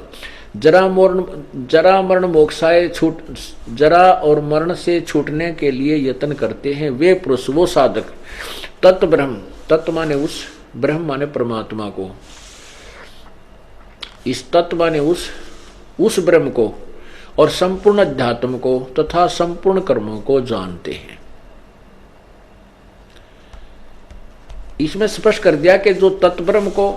जरा मरण मोक्षाय जरा और मरण से छूटने के लिए यत्न करते हैं वे पुरुष, वो साधक तत्व ब्रह्म, तत्व माने उस, ब्रह्म माने परमात्मा को, इस तत्व माने उस ब्रह्म को और संपूर्ण अध्यात्म को तथा संपूर्ण कर्मों को जानते हैं। इसमें स्पष्ट कर दिया कि जो तत्व ब्रह्म को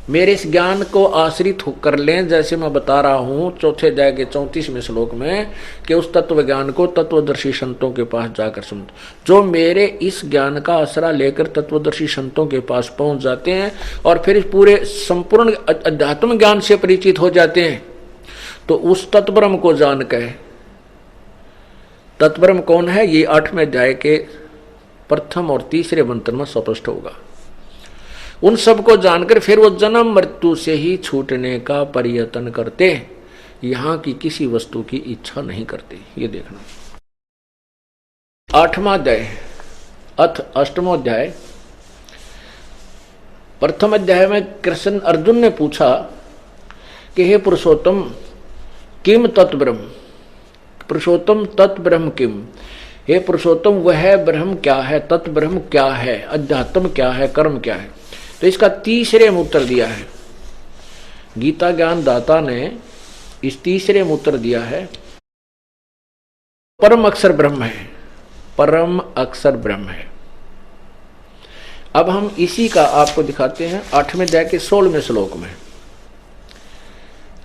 मेरे इस ज्ञान को आश्रित कर लें, जैसे मैं बता रहा हूं 4th अध्याय के 34वें श्लोक में कि उस तत्व ज्ञान को तत्वदर्शी संतों के पास जाकर समझ, जो मेरे इस ज्ञान का आसरा लेकर तत्वदर्शी संतों के पास पहुंच जाते हैं और फिर पूरे संपूर्ण अध्यात्म ज्ञान से परिचित हो जाते हैं, तो उस तत्ब्रह्म को जान कर, तत्ब्रह्म कौन है ये 8वें अध्याय के प्रथम और तीसरे मंत्र में स्पष्ट होगा। उन सब को जानकर फिर वो जन्म मृत्यु से ही छूटने का प्रयत्न करते, यहां की किसी वस्तु की इच्छा नहीं करते। ये देखना 8वां अध्याय अथ 8वां अध्याय। प्रथम अध्याय में कृष्ण अर्जुन ने पूछा कि हे पुरुषोत्तम किम तत्ब्रह्म, पुरुषोत्तम तत्ब्रह्म किम, हे पुरुषोत्तम वह ब्रह्म क्या है, तत्ब्रह्म क्या है, अध्यात्म क्या है, कर्म क्या है। तो इसका तीसरे में उत्तर दिया है गीता ज्ञान दाता ने, इस तीसरे में उत्तर दिया है परम अक्षर ब्रह्म है, परम अक्षर ब्रह्म है। अब हम इसी का आपको दिखाते हैं 8वें अध्याय के 16वें श्लोक में।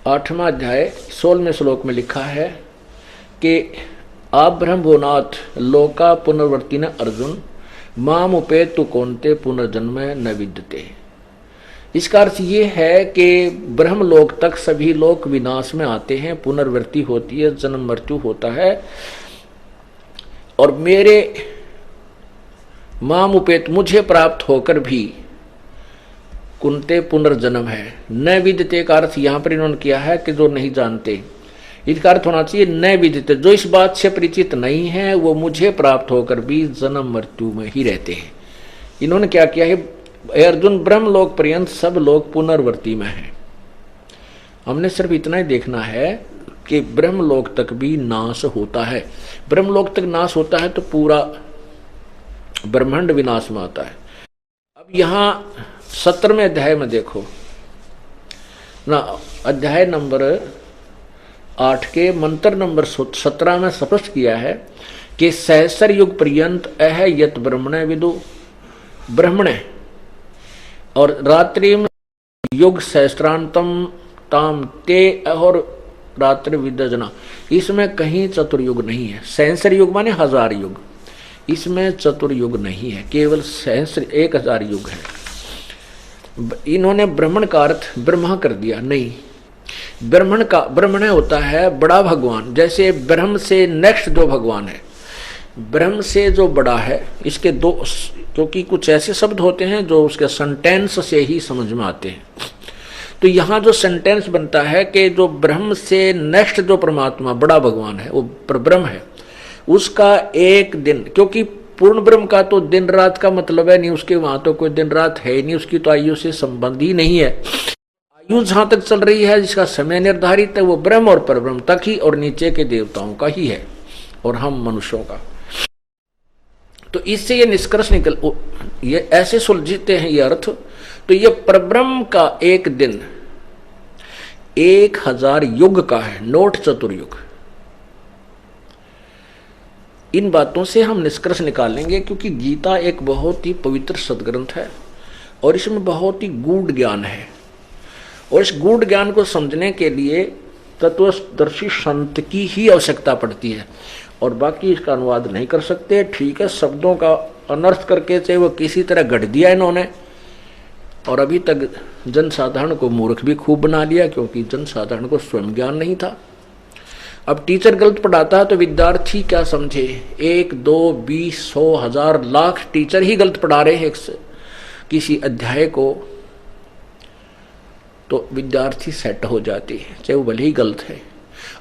8वां अध्याय 16वें श्लोक में लिखा है कि आप ब्रह्म भोनाथ लोका पुनर्वर्ती न अर्जुन माम उपेत तु कौनते पुनर्जन्म न विद्यते। इसका अर्थ ये है कि ब्रह्म लोक तक सभी लोग विनाश में आते हैं, पुनर्वृत्ति होती है, जन्म मृत्यु होता है, और मेरे माम उपेत मुझे प्राप्त होकर भी कुंते पुनर्जन्म है। न विद्यते का अर्थ यहां पर इन्होंने किया है कि जो नहीं जानते, इसका अर्थ होना चाहिए न विदित, जो इस बात से परिचित नहीं है वो मुझे प्राप्त होकर भी जन्म मृत्यु में ही रहते हैं। इन्होंने क्या किया है, अर्जुन ब्रह्म लोक पर्यंत सब लोग पुनर्वर्ती में हैं। हमने सिर्फ इतना ही देखना है कि ब्रह्म लोक तक भी नाश होता है। ब्रह्म लोक तक नाश होता है तो पूरा ब्रह्मांड विनाश में आता है। अब यहां 17वें अध्याय में देखो ना, अध्याय नंबर 8 के मंत्र नंबर 17 में स्पष्ट किया है कि सहस्र युग पर्यंत अह यत ब्रह्मणे विदु, ब्रह्मणे और रात्रि में युग सहस्त्रांतम ताम ते, और रात्रि विदजना, इसमें कहीं चतुर्युग नहीं है। सहस्र युग माने 1000 युग, इसमें चतुर्युग नहीं है, केवल सहस्र 1000 युग है। इन्होंने ब्राह्मण का अर्थ ब्रह्मा कर दिया, नहीं। ब्राह्मण होता है बड़ा भगवान, जैसे ब्रह्म से नेक्स्ट जो भगवान है, ब्रह्म से जो बड़ा है, इसके दो, क्योंकि कुछ ऐसे शब्द होते हैं जो उसके सेंटेंस से ही समझ में आते हैं। तो यहाँ जो सेंटेंस बनता है कि जो ब्रह्म से नेक्स्ट जो परमात्मा बड़ा भगवान है वो ब्रह्म है, उसका एक दिन, क्योंकि पूर्ण ब्रह्म का तो दिन रात का मतलब है नहीं, उसके वहां तो कोई दिन रात है ही नहीं, उसकी तो आयु से संबंध ही नहीं है। आयु जहां तक चल रही है, जिसका समय निर्धारित है, वो ब्रह्म और परब्रह्म तक ही, और नीचे के देवताओं का ही है, और हम मनुष्यों का। तो इससे ये निष्कर्ष निकल, ये ऐसे सुलझते हैं ये अर्थ। तो ये परब्रह्म का एक दिन 1000 युग का है, नोट चतुर्युग। इन बातों से हम निष्कर्ष निकालेंगे, क्योंकि गीता एक बहुत ही पवित्र सदग्रंथ है और इसमें बहुत ही गूढ़ ज्ञान है, और इस गूढ़ ज्ञान को समझने के लिए तत्वदर्शी संत की ही आवश्यकता पड़ती है, और बाकी इसका अनुवाद नहीं कर सकते। ठीक है, शब्दों का अनर्थ करके चाहे वो किसी तरह गढ़ दिया इन्होंने, और अभी तक जनसाधारण को मूर्ख भी खूब बना लिया, क्योंकि जनसाधारण को स्वयं ज्ञान नहीं था। अब टीचर गलत पढ़ाता है तो विद्यार्थी क्या समझे, 1 2 20 100 1000 लाख टीचर ही गलत पढ़ा रहे हैं किसी अध्याय को, तो विद्यार्थी सेट हो जाते हैं, चाहे वो भले ही गलत है।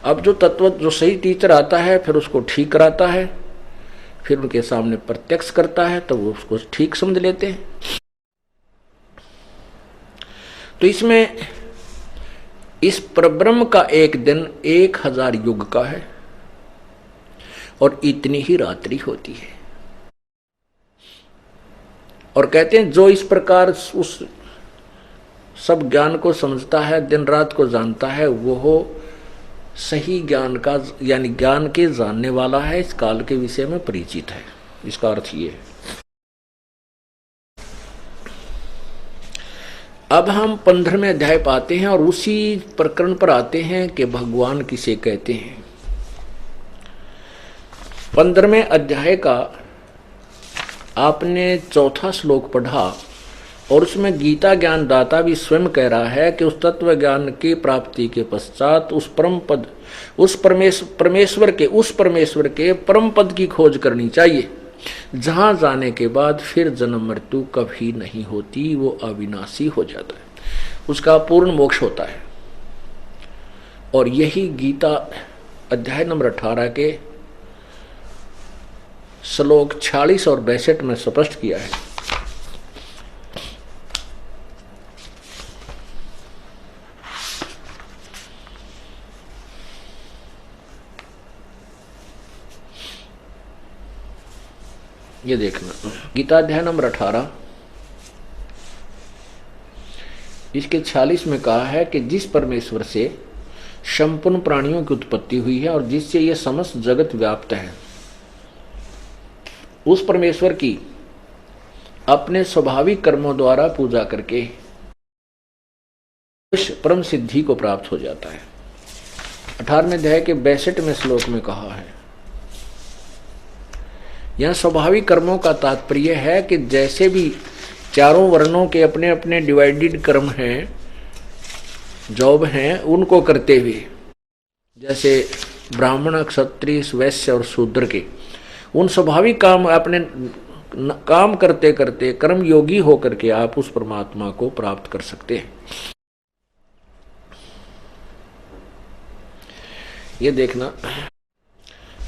अब जो तत्व, जो सही टीचर आता है, फिर उसको ठीक कराता है, फिर उनके सामने प्रत्यक्ष करता है, तो वो उसको ठीक समझ लेते हैं। तो इसमें इस परब्रह्म का एक दिन 1000 युग का है, और इतनी ही रात्रि होती है। और कहते हैं जो इस प्रकार उस सब ज्ञान को समझता है, दिन रात को जानता है, वो सही ज्ञान का, यानी ज्ञान के जानने वाला है, इस काल के विषय में परिचित है। इसका अर्थ ये है। अब हम 15वें अध्याय पाते हैं और उसी प्रकरण पर आते हैं कि भगवान किसे कहते हैं। 15वें अध्याय का आपने चौथा श्लोक पढ़ा, और उसमें गीता ज्ञान दाता भी स्वयं कह रहा है कि उस तत्व ज्ञान की प्राप्ति के पश्चात उस परम पद, उस परमेश्वर के परम पद की खोज करनी चाहिए, जहां जाने के बाद फिर जन्म मृत्यु कभी नहीं होती, वो अविनाशी हो जाता है, उसका पूर्ण मोक्ष होता है। और यही गीता अध्याय नंबर 18 के श्लोक 46 और 62 में स्पष्ट किया है। ये देखना, गीता अध्याय नंबर 18 इसके 46 में कहा है कि जिस परमेश्वर से संपूर्ण प्राणियों की उत्पत्ति हुई है और जिससे यह समस्त जगत व्याप्त है, उस परमेश्वर की अपने स्वाभाविक कर्मों द्वारा पूजा करके परम सिद्धि को प्राप्त हो जाता है। 18वें अध्याय के 62वें श्लोक में कहा है, यह स्वाभाविक कर्मों का तात्पर्य है कि जैसे भी चारों वर्णों के अपने अपने डिवाइडेड कर्म हैं, जॉब हैं, उनको करते हुए, जैसे ब्राह्मण, क्षत्रिय, वैश्य और शूद्र के, उन स्वाभाविक काम अपने काम करते करते कर्म योगी होकर के आप उस परमात्मा को प्राप्त कर सकते हैं। ये देखना,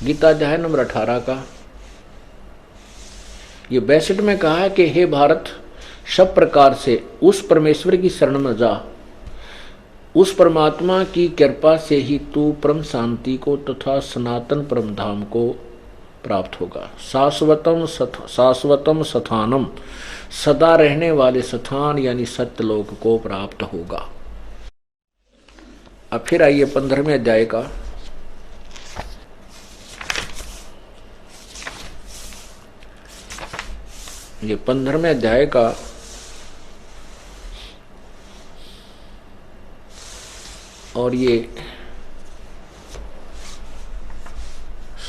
गीता अध्याय नंबर 18 का ये 62 में कहा है कि हे भारत, सब प्रकार से उस परमेश्वर की शरण में जा, उस परमात्मा की कृपा से ही तू परम शांति को तथा सनातन परम धाम को प्राप्त होगा। शाश्वतम स्थानम, सदा रहने वाले स्थान यानी सत्यलोक को प्राप्त होगा। अब फिर आइए 15वें अध्याय का ये 15वें अध्याय का और ये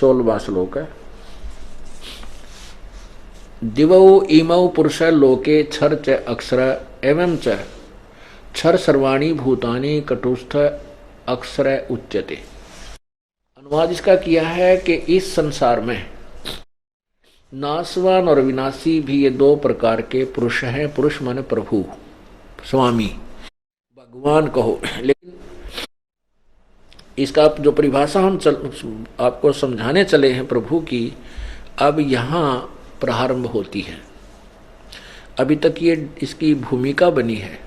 16वां श्लोक है। दिवौ इमौ पुरुष लोके क्षर च अक्षर एवं च क्षर सर्वाणी भूतानि कटुस्थ अक्षर उच्यते। अनुवाद इसका किया है कि इस संसार में नाशवान और विनाशी भी ये दो प्रकार के पुरुष हैं। पुरुष माने प्रभु, स्वामी, भगवान कहो। लेकिन इसका जो परिभाषा हम आपको समझाने चले हैं प्रभु की, अब यहाँ प्रारंभ होती है। अभी तक ये इसकी भूमिका बनी है।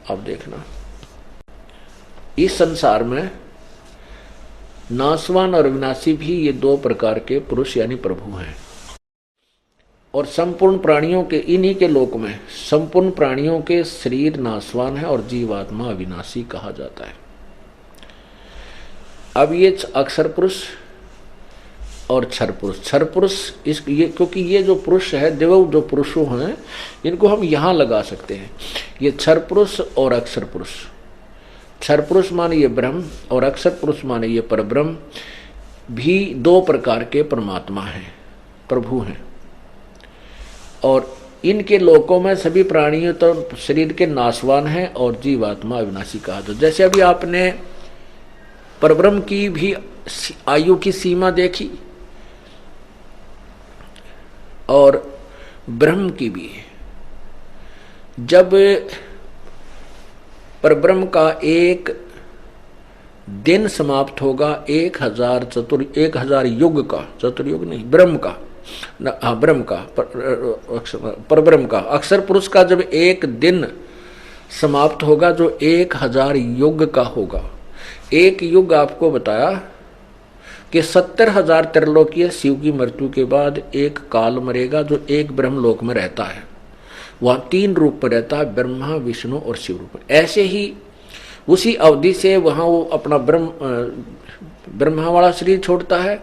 अब देखना, इस संसार में नाशवान और विनाशी भी ये दो प्रकार के पुरुष यानी प्रभु हैं। और संपूर्ण प्राणियों के, इन्हीं के लोक में संपूर्ण प्राणियों के शरीर नाशवान है और जीवात्मा अविनाशी कहा जाता है। अब ये अक्षर पुरुष और क्षर पुरुष, क्षर पुरुष ये क्योंकि ये जो पुरुष है, देव जो पुरुषों हैं, इनको हम यहाँ लगा सकते हैं। ये क्षर पुरुष और अक्षर पुरुष, क्षर पुरुष माने ये ब्रह्म और अक्षर पुरुष माने ये परब्रह्म भी दो प्रकार के परमात्मा हैं, प्रभु हैं। और इनके लोकों में सभी प्राणियों तो शरीर के नाशवान हैं और जीवात्मा अविनाशी कहा। तो जैसे अभी आपने परब्रह्म की भी आयु की सीमा देखी और ब्रह्म की भी। जब परब्रह्म का एक दिन समाप्त होगा, 1000 युग का, चतुर्युग नहीं, ब्रह्म का, हाँ ब्रह्म का, परब्रह्म का, अक्षर पुरुष का जब एक दिन समाप्त होगा जो 1000 युग का होगा। एक युग आपको बताया कि 70,000 त्रिलोकीय शिव की मृत्यु के बाद एक काल मरेगा जो एक ब्रह्मलोक में रहता है। वह 3 रूप में रहता है, ब्रह्मा, विष्णु और शिव रूप में। ऐसे ही उसी अवधि से वहाँ वो अपना ब्रह्मा वाला शरीर छोड़ता है,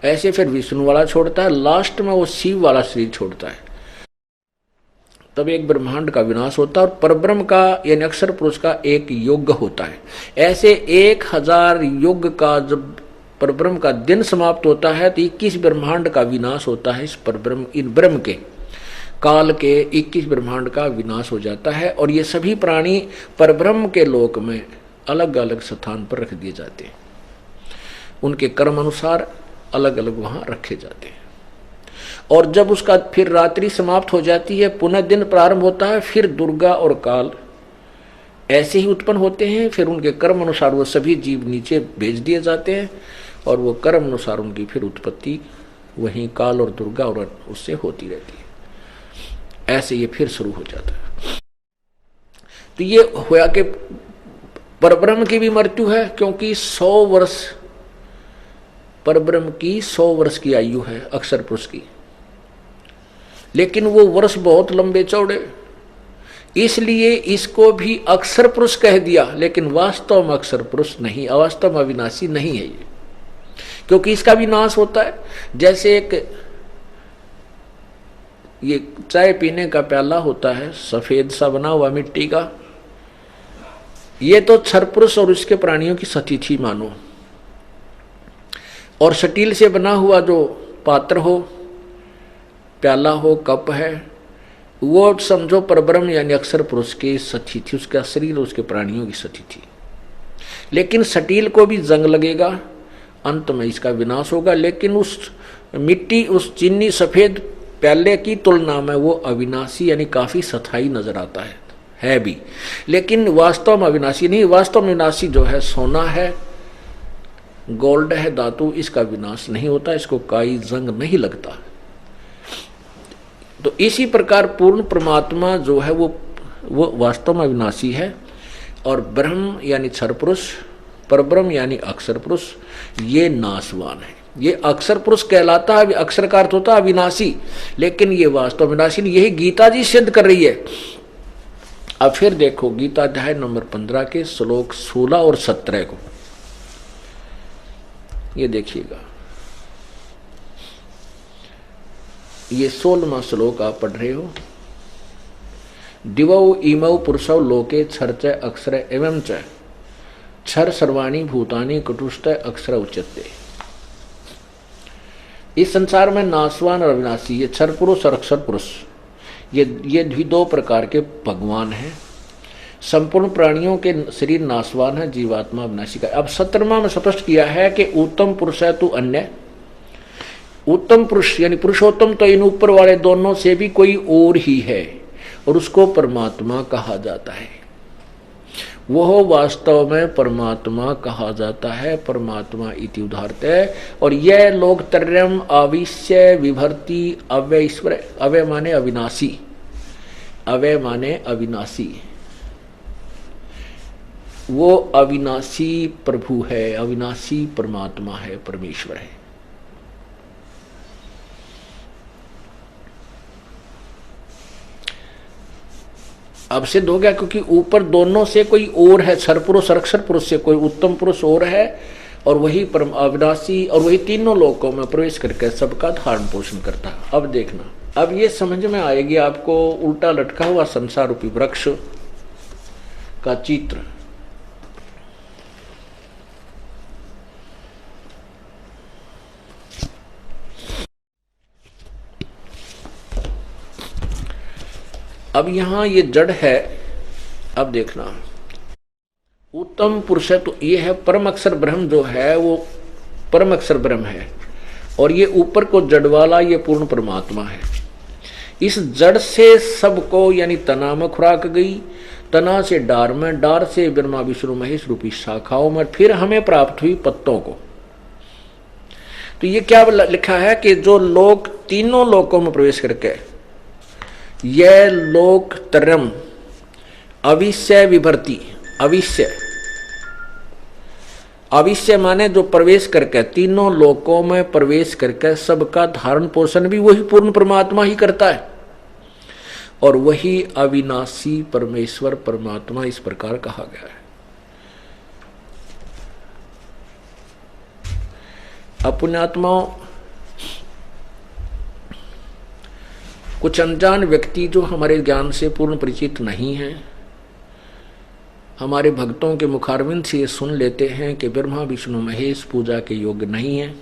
ऐसे फिर विष्णु वाला छोड़ता है, लास्ट में वो शिव वाला शरीर छोड़ता है। तब एक ब्रह्मांड का विनाश होता है और परब्रह्म का यानी अक्षर पुरुष का एक युग होता है। ऐसे 1000 युग का जब परब्रह्म का दिन समाप्त होता है तो 21 ब्रह्मांड का विनाश होता है। इस परब्रह्म, इन ब्रह्म के काल के 21 ब्रह्मांड का विनाश हो जाता है। और ये सभी प्राणी परब्रह्म के लोक में अलग अलग स्थान पर रख दिए जाते हैं, उनके कर्म अनुसार अलग अलग वहां रखे जाते हैं। और जब उसका फिर रात्रि समाप्त हो जाती है, पुनः दिन प्रारंभ होता है, फिर दुर्गा और काल ऐसे ही उत्पन्न होते हैं। फिर उनके कर्म अनुसार वो सभी जीव नीचे भेज दिए जाते हैं और वो कर्म अनुसार उनकी फिर उत्पत्ति वहीं काल और दुर्गा और उससे होती रहती है। ऐसे ये फिर शुरू हो जाता है। तो ये होया कि परब्रह्म की भी मृत्यु है, क्योंकि 100 वर्ष परब्रह्म की 100 वर्ष की आयु है अक्षर पुरुष की। लेकिन वो वर्ष बहुत लंबे चौड़े, इसलिए इसको भी अक्षर पुरुष कह दिया। लेकिन वास्तव में अक्षर पुरुष नहीं, अवास्तव में अविनाशी नहीं है ये, क्योंकि इसका भी नाश होता है। जैसे एक ये चाय पीने का प्याला होता है, सफेद सा बना हुआ मिट्टी का, ये तो क्षर पुरुष और उसके प्राणियों की सतिथि मानो। और स्टील से बना हुआ जो पात्र हो, प्याला हो, कप है, वो समझो परब्रह्म यानी अक्षर पुरुष की सतिथि, उसका शरीर, उसके प्राणियों की सतिथि। लेकिन स्टील को भी जंग लगेगा, अंत में इसका विनाश होगा। लेकिन उस मिट्टी, उस चीनी सफेद प्याले की तुलना में वो अविनाशी यानी काफी स्थायी नजर आता है भी। लेकिन वास्तव में अविनाशी नहीं। वास्तव में विनाशी जो है सोना है, गोल्ड है, धातु, इसका विनाश नहीं होता, इसको कोई जंग नहीं लगता। तो इसी प्रकार पूर्ण परमात्मा जो है वो वास्तव में अविनाशी है। और ब्रह्म यानी क्षर पुरुष, परब्रह्म यानी अक्षर पुरुष, ये नाशवान है। ये अक्षर पुरुष कहलाता है, अक्षर का अर्थ होता है अविनाशी, लेकिन ये वास्तव में विनाशी नहीं। यही गीता जी सिद्ध कर रही है। अब फिर देखो गीता अध्याय नंबर 15 के श्लोक 16 और 17 को, ये देखिएगा। ये 16वां श्लोक आप पढ़ रहे हो। दिवौ इमौ पुरुषौ लोके क्षर च अक्षर एवं च क्षर सर्वाणी भूतानि कटुष्ट अक्षर उच्यते। इस संसार में नाशवान और अविनाशी, ये क्षर पुरुष और अक्षर पुरुष, ये भी दो प्रकार के भगवान हैं। संपूर्ण प्राणियों के शरीर नाशवान है, जीवात्मा अविनाशी का। अब 17वां में स्पष्ट किया है कि उत्तम पुरुष है तू अन्य। उत्तम पुरुष यानी पुरुषोत्तम तो इन ऊपर वाले दोनों से भी कोई और ही है, और उसको परमात्मा कहा जाता है। वह वास्तव में परमात्मा कहा जाता है, परमात्मा इति उदाहरते। और यह लोग त्रयम् अविश्य विभर्ति अव्यय ईश्वर, अव्यय माने अविनाशी, अव्यय माने अविनाशी, वो अविनाशी प्रभु है, अविनाशी परमात्मा है, परमेश्वर है। अब सिद्ध हो गया, क्योंकि ऊपर दोनों से कोई और है, क्षर पुरुष और अक्षर पुरुष से कोई उत्तम पुरुष और है, और वही परम अविनाशी, और वही तीनों लोकों में प्रवेश करके सबका धारण पोषण करता है। अब देखना, अब ये समझ में आएगी आपको उल्टा लटका हुआ संसार रूपी वृक्ष का चित्र। अब यहां ये जड़ है। अब देखना, उत्तम पुरुष है तो ये है परम अक्षर ब्रह्म, जो है वो परम अक्षर ब्रह्म है, और ये ऊपर को जड़ वाला ये पूर्ण परमात्मा है। इस जड़ से सबको, यानी तना में खुराक गई, तना से डार में, डार से ब्रह्मा विष्णु महेश रूपी शाखाओं में, फिर हमें प्राप्त हुई पत्तों को। तो ये क्या लिखा है कि जो लोग तीनों लोकों में प्रवेश करके, यह लोक त्रयम् अविश्य विभर्ति, अविश्य, अविश्य माने जो प्रवेश करके, तीनों लोकों में प्रवेश करके सबका धारण पोषण भी वही पूर्ण परमात्मा ही करता है, और वही अविनाशी परमेश्वर परमात्मा इस प्रकार कहा गया है। अपुण्यात्माओं, कुछ अनजान व्यक्ति जो हमारे ज्ञान से पूर्ण परिचित नहीं हैं, हमारे भक्तों के मुखारविंद से ये सुन लेते हैं कि ब्रह्मा विष्णु महेश पूजा के योग्य नहीं है,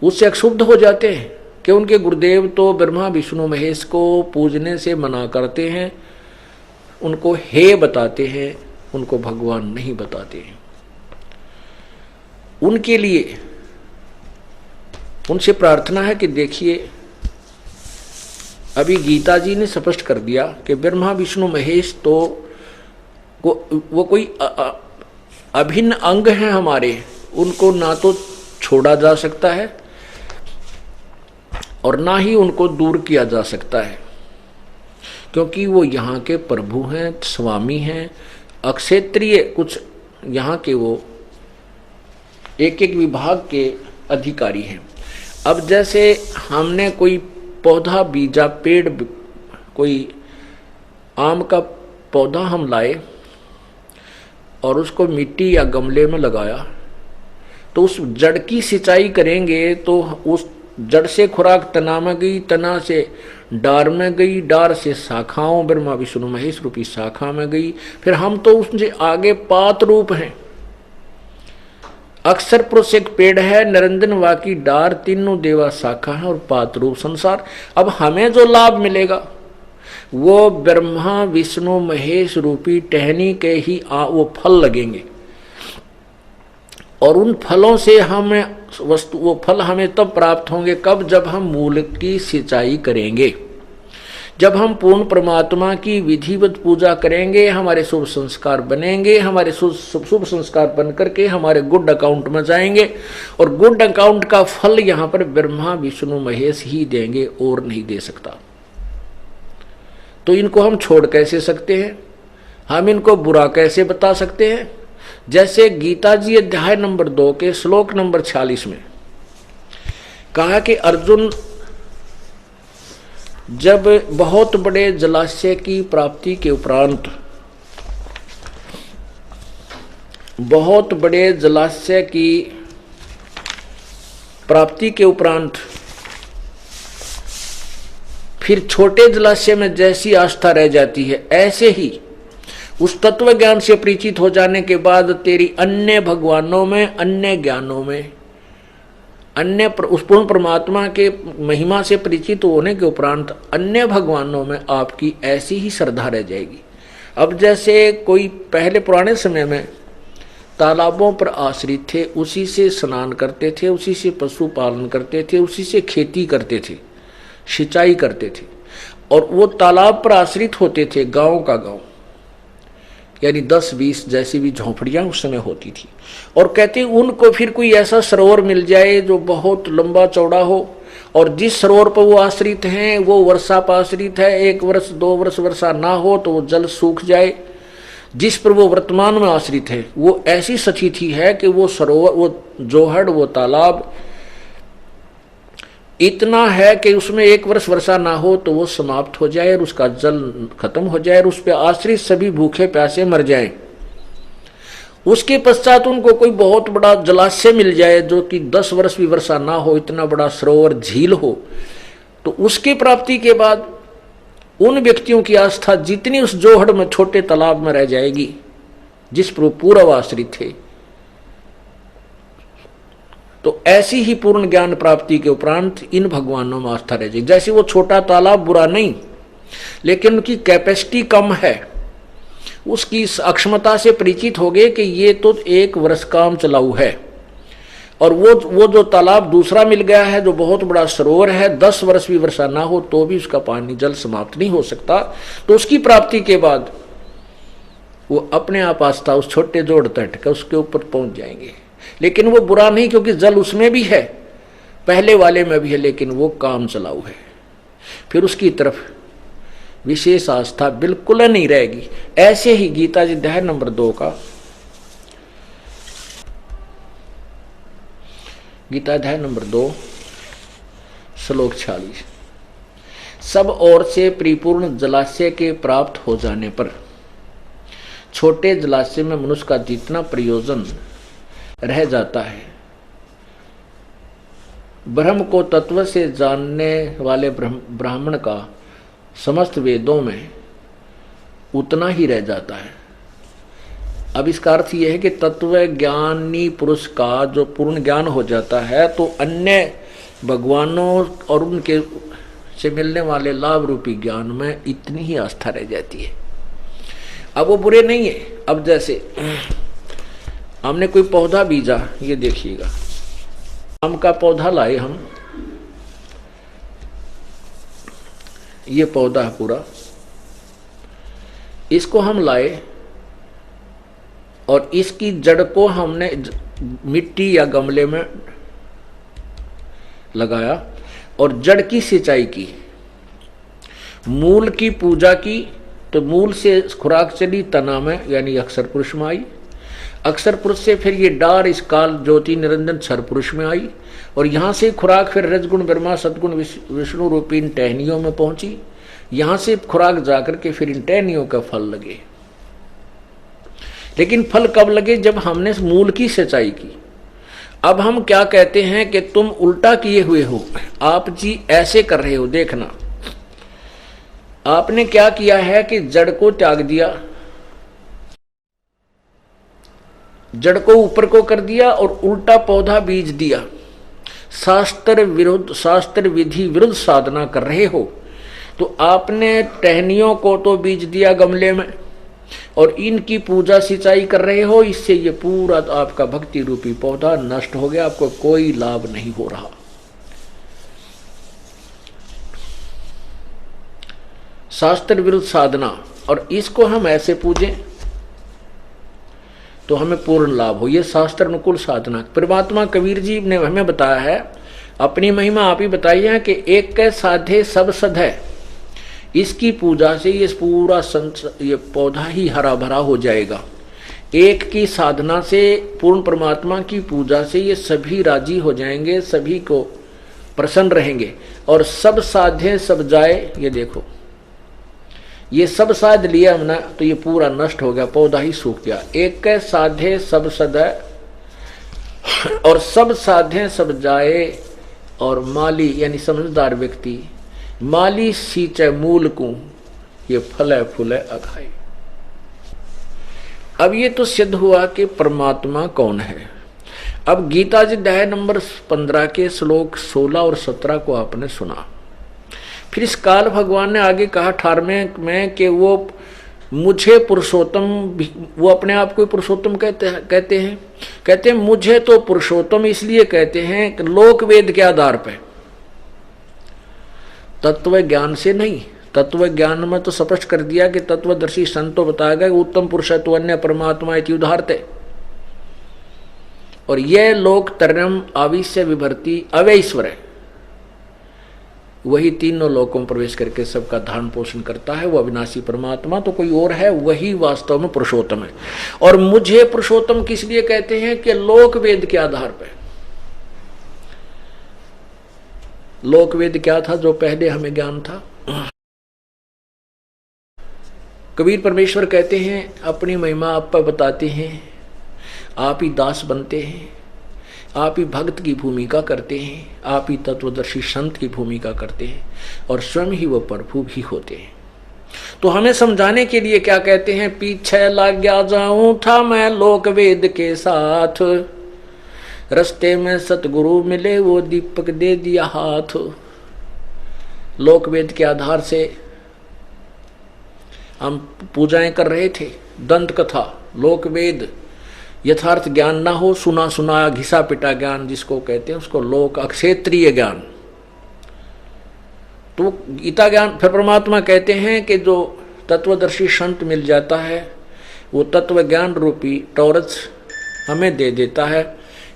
उससे क्षुब्ध हो जाते हैं कि उनके गुरुदेव तो ब्रह्मा विष्णु महेश को पूजने से मना करते हैं, उनको हे बताते हैं, उनको भगवान नहीं बताते हैं। उनके लिए उनसे प्रार्थना है कि देखिए, अभी गीता जी ने स्पष्ट कर दिया कि ब्रह्मा विष्णु महेश तो वो कोई अभिन्न अंग हैं हमारे, उनको ना तो छोड़ा जा सकता है और ना ही उनको दूर किया जा सकता है, क्योंकि वो यहाँ के प्रभु हैं, स्वामी हैं, अक्षेत्रीय कुछ यहाँ के वो एक एक विभाग के अधिकारी हैं। अब जैसे हमने कोई पौधा बीजा, पेड़, कोई आम का पौधा हम लाए और उसको मिट्टी या गमले में लगाया, तो उस जड़ की सिंचाई करेंगे तो उस जड़ से खुराक तना में गई, तना से डार में गई, डार से शाखाओं ब्रह्मा विष्णु महेश रूपी शाखा में गई, फिर हम तो उससे आगे पात रूप हैं। अक्षर पुरुष एक पेड़ है, निरंजन वाकी डार, तीनों देवा शाखा है और पात रूप संसार। अब हमें जो लाभ मिलेगा वो ब्रह्मा विष्णु महेश रूपी टहनी के ही वो फल लगेंगे, और उन फलों से हमें वस्तु, वो फल हमें तब प्राप्त होंगे कब, जब हम मूल की सिंचाई करेंगे, जब हम पूर्ण परमात्मा की विधिवत पूजा करेंगे, हमारे शुभ संस्कार बनेंगे, हमारे शुभ संस्कार बन करके हमारे गुड अकाउंट में जाएंगे, और गुड अकाउंट का फल यहाँ पर ब्रह्मा विष्णु महेश ही देंगे और नहीं दे सकता। तो इनको हम छोड़ कैसे सकते हैं, हम इनको बुरा कैसे बता सकते हैं। जैसे गीता जी अध्याय नंबर 2 के श्लोक नंबर 46 में कहा कि अर्जुन जब बहुत बड़े जलाशय की प्राप्ति के उपरांत, बहुत बड़े जलाशय की प्राप्ति के उपरांत फिर छोटे जलाशय में जैसी आस्था रह जाती है, ऐसे ही उस तत्व ज्ञान से परिचित हो जाने के बाद तेरी अन्य भगवानों में, अन्य ज्ञानों में, उस पूर्ण परमात्मा के महिमा से परिचित होने के उपरांत अन्य भगवानों में आपकी ऐसी ही श्रद्धा रह जाएगी। अब जैसे कोई पहले पुराने समय में तालाबों पर आश्रित थे, उसी से स्नान करते थे, उसी से पशु पालन करते थे, उसी से खेती करते थे, सिंचाई करते थे, और वो तालाब पर आश्रित होते थे, गांव का गांव, यानी 10-20 जैसी भी झोंपड़ियां उस समय होती थी। और कहते उनको फिर कोई ऐसा सरोवर मिल जाए जो बहुत लंबा चौड़ा हो, और जिस सरोवर पर वो आश्रित हैं वो वर्षा पर आश्रित है, 1 वर्ष 2 वर्ष वर्षा ना हो तो वो जल सूख जाए। जिस पर वो वर्तमान में आश्रित है वो ऐसी स्थिति है कि वो सरोवर, वो जोहड़, वो तालाब इतना है कि उसमें 1 वर्ष वर्षा ना हो तो वो समाप्त हो जाए और उसका जल खत्म हो जाए और उस पर आश्रित सभी भूखे प्यासे मर जाएं। उसके पश्चात उनको कोई बहुत बड़ा जलाशय मिल जाए जो कि 10 वर्ष भी वर्षा ना हो, इतना बड़ा सरोवर, झील हो, तो उसकी प्राप्ति के बाद उन व्यक्तियों की आस्था जितनी उस जोहड़ में, छोटे तालाब में रह जाएगी जिस पर पूर्व आश्रित थे। तो ऐसी ही पूर्ण ज्ञान प्राप्ति के उपरांत इन भगवानों में आस्था रह जाएगी। जैसे वो छोटा तालाब बुरा नहीं, लेकिन उनकी कैपेसिटी कम है, उसकी अक्षमता से परिचित हो गए कि ये तो 1 वर्ष काम चलाऊ है, और वो जो तालाब दूसरा मिल गया है जो बहुत बड़ा सरोवर है, 10 वर्ष भी वर्षा ना हो तो भी उसका पानी, जल समाप्त नहीं हो सकता। तो उसकी प्राप्ति के बाद वो अपने आप आस्था उस छोटे जोड़ तट का उसके ऊपर पहुंच जाएंगे। लेकिन वो बुरा नहीं, क्योंकि जल उसमें भी है, पहले वाले में भी है, लेकिन वो काम चलाऊ है, फिर उसकी तरफ विशेष आस्था बिल्कुल नहीं रहेगी। ऐसे ही गीता जी अध्याय नंबर 2 का, गीता अध्याय नंबर 2 श्लोक 46, सब ओर से परिपूर्ण जलाशय के प्राप्त हो जाने पर छोटे जलाशय में मनुष्य का जितना प्रयोजन रह जाता है, ब्रह्म को तत्व से जानने वाले ब्राह्मण का समस्त वेदों में उतना ही रह जाता है। अब इसका अर्थ यह है कि तत्व ज्ञानी पुरुष का जो पूर्ण ज्ञान हो जाता है तो अन्य भगवानों और उनके से मिलने वाले लाभ रूपी ज्ञान में इतनी ही आस्था रह जाती है। अब वो बुरे नहीं है। अब जैसे हमने कोई पौधा बीजा, ये देखिएगा, आम का पौधा लाए हम, ये पौधा पूरा, इसको हम लाए और इसकी जड़ को हमने मिट्टी या गमले में लगाया और जड़ की सिंचाई की, मूल की पूजा की, तो मूल से खुराक चली तना में, यानी अक्षर पुरुष में आई, अक्षर पुरुष से फिर ये डार इस काल ज्योति निरंजन क्षर पुरुष में आई, और यहाँ से खुराक फिर रजगुण ब्रह्मा सदगुण विष्णु रूपी इन टहनियों में पहुंची, यहाँ से खुराक जाकर के फिर इन टहनियों का फल लगे। लेकिन फल कब लगे? जब हमने मूल की सिंचाई की। अब हम क्या कहते हैं कि तुम उल्टा किए हुए हो, आप जी ऐसे कर रहे हो। देखना, आपने क्या किया है कि जड़ को त्याग दिया, जड़ को ऊपर को कर दिया और उल्टा पौधा बीज दिया। शास्त्र विरुद्ध, शास्त्र विधि विरुद्ध साधना कर रहे हो। तो आपने टहनियों को तो बीज दिया गमले में और इनकी पूजा सिंचाई कर रहे हो, इससे ये पूरा आपका भक्ति रूपी पौधा नष्ट हो गया, आपको कोई लाभ नहीं हो रहा। शास्त्र विरुद्ध साधना, और इसको हम ऐसे पूजें तो हमें पूर्ण लाभ हो, ये शास्त्र अनुकूल साधना। परमात्मा कबीर जी ने हमें बताया है, अपनी महिमा आप ही बताई है कि एक के साधे सब सध है। इसकी पूजा से ये पूरा ये पौधा ही हरा भरा हो जाएगा। एक की साधना से, पूर्ण परमात्मा की पूजा से ये सभी राजी हो जाएंगे, सभी को प्रसन्न रहेंगे। और सब साधे सब जाए, ये देखो, ये सब साध लिया हमने तो ये पूरा नष्ट हो गया, पौधा ही सूख गया। एक के साधे सब सदै और सब साधे सब जाए, और माली यानी समझदार व्यक्ति माली सींचे मूल को, ये फले फूले अखाए। अब ये तो सिद्ध हुआ कि परमात्मा कौन है। अब गीता जी अध्याय नंबर 15 के श्लोक 16 और 17 को आपने सुना। फिर इस काल भगवान ने आगे कहा 18वें में कि वो मुझे पुरुषोत्तम, वो अपने आप को पुरुषोत्तम कहते हैं मुझे तो पुरुषोत्तम इसलिए कहते हैं कि लोक वेद के आधार पर, तत्व ज्ञान से नहीं। तत्व ज्ञान में तो स्पष्ट कर दिया कि तत्वदर्शी संत तो बताया गया उत्तम पुरुष है तो अन्य परमात्मा इति उदाहरते। और यह लोक तरम आविश्य विभर्ति अवैश्वर है, वही तीनों लोकों में प्रवेश करके सबका धारण पोषण करता है। वो अविनाशी परमात्मा तो कोई और है, वही वास्तव में पुरुषोत्तम है। और मुझे पुरुषोत्तम किस लिए कहते हैं कि लोक वेद के आधार पर। लोक वेद क्या था जो पहले हमें ज्ञान था? कबीर परमेश्वर कहते हैं अपनी महिमा आप पर बताते हैं, आप ही दास बनते हैं, आप ही भक्त की भूमिका करते हैं, आप ही तत्वदर्शी संत की भूमिका करते हैं और स्वयं ही वो प्रभु भी होते हैं। तो हमें समझाने के लिए क्या कहते हैं, पीछे लग गया जाऊं था मैं लोक वेद के साथ, रस्ते में सतगुरु मिले वो दीपक दे दिया हाथ। लोक वेद के आधार से हम पूजाएं कर रहे थे, दंत कथा, लोक वेद, यथार्थ ज्ञान ना हो, सुना सुनाया घिसा पिटा ज्ञान जिसको कहते हैं उसको लोक अक्षेत्रीय ज्ञान। तो गीता ज्ञान फिर परमात्मा कहते हैं कि जो तत्वदर्शी संत मिल जाता है वो तत्व ज्ञान रूपी टॉर्च हमें दे देता है।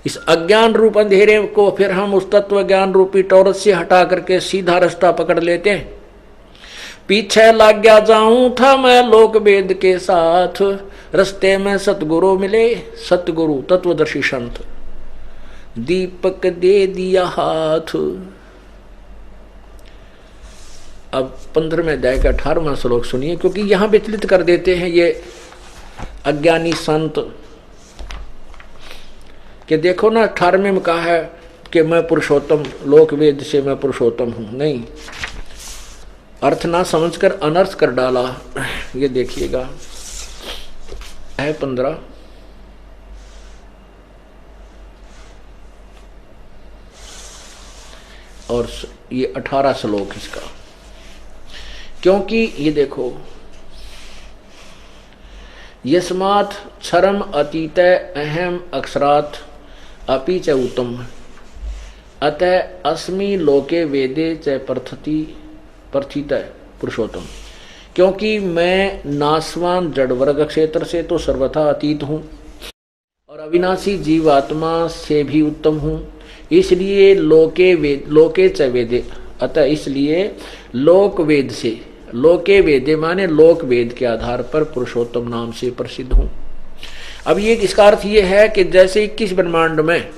इस अज्ञान रूप अंधेरे को फिर हम उस तत्व ज्ञान रूपी टॉर्च से हटा करके सीधा रास्ता पकड़ लेते हैं। पीछे लग गया जाऊं था मैं लोक वेद के साथ, रस्ते में सतगुरु मिले, सतगुरु तत्वदर्शी संत, दीपक दे दिया हाथ। अब 15वें अध्याय का 18वां श्लोक सुनिए, क्योंकि यहां विचलित कर देते हैं ये अज्ञानी संत कि देखो ना 18वें में कहा है कि मैं पुरुषोत्तम, लोक वेद से मैं पुरुषोत्तम हूं। नहीं, अर्थ ना समझकर अनर्थ कर डाला। ये देखिएगा है 15 और ये 18 श्लोक इसका। क्योंकि ये देखो, यस्मात् क्षरम अतीत अहम अक्षरात् अपि च उत्तम, अतः अस्मि लोके वेदे च प्रथित पुरुषोत्तम। क्योंकि मैं नासवान जड़ वर्ग क्षेत्र से तो सर्वथा अतीत हूँ और अविनाशी जीवात्मा से भी उत्तम हूँ, इसलिए लोके च वेदे, अतः इसलिए लोक वेद से, लोके वेदे माने लोक वेद के आधार पर पुरुषोत्तम नाम से प्रसिद्ध हूँ। अब ये इसका अर्थ ये है कि जैसे 21 ब्रह्मांड में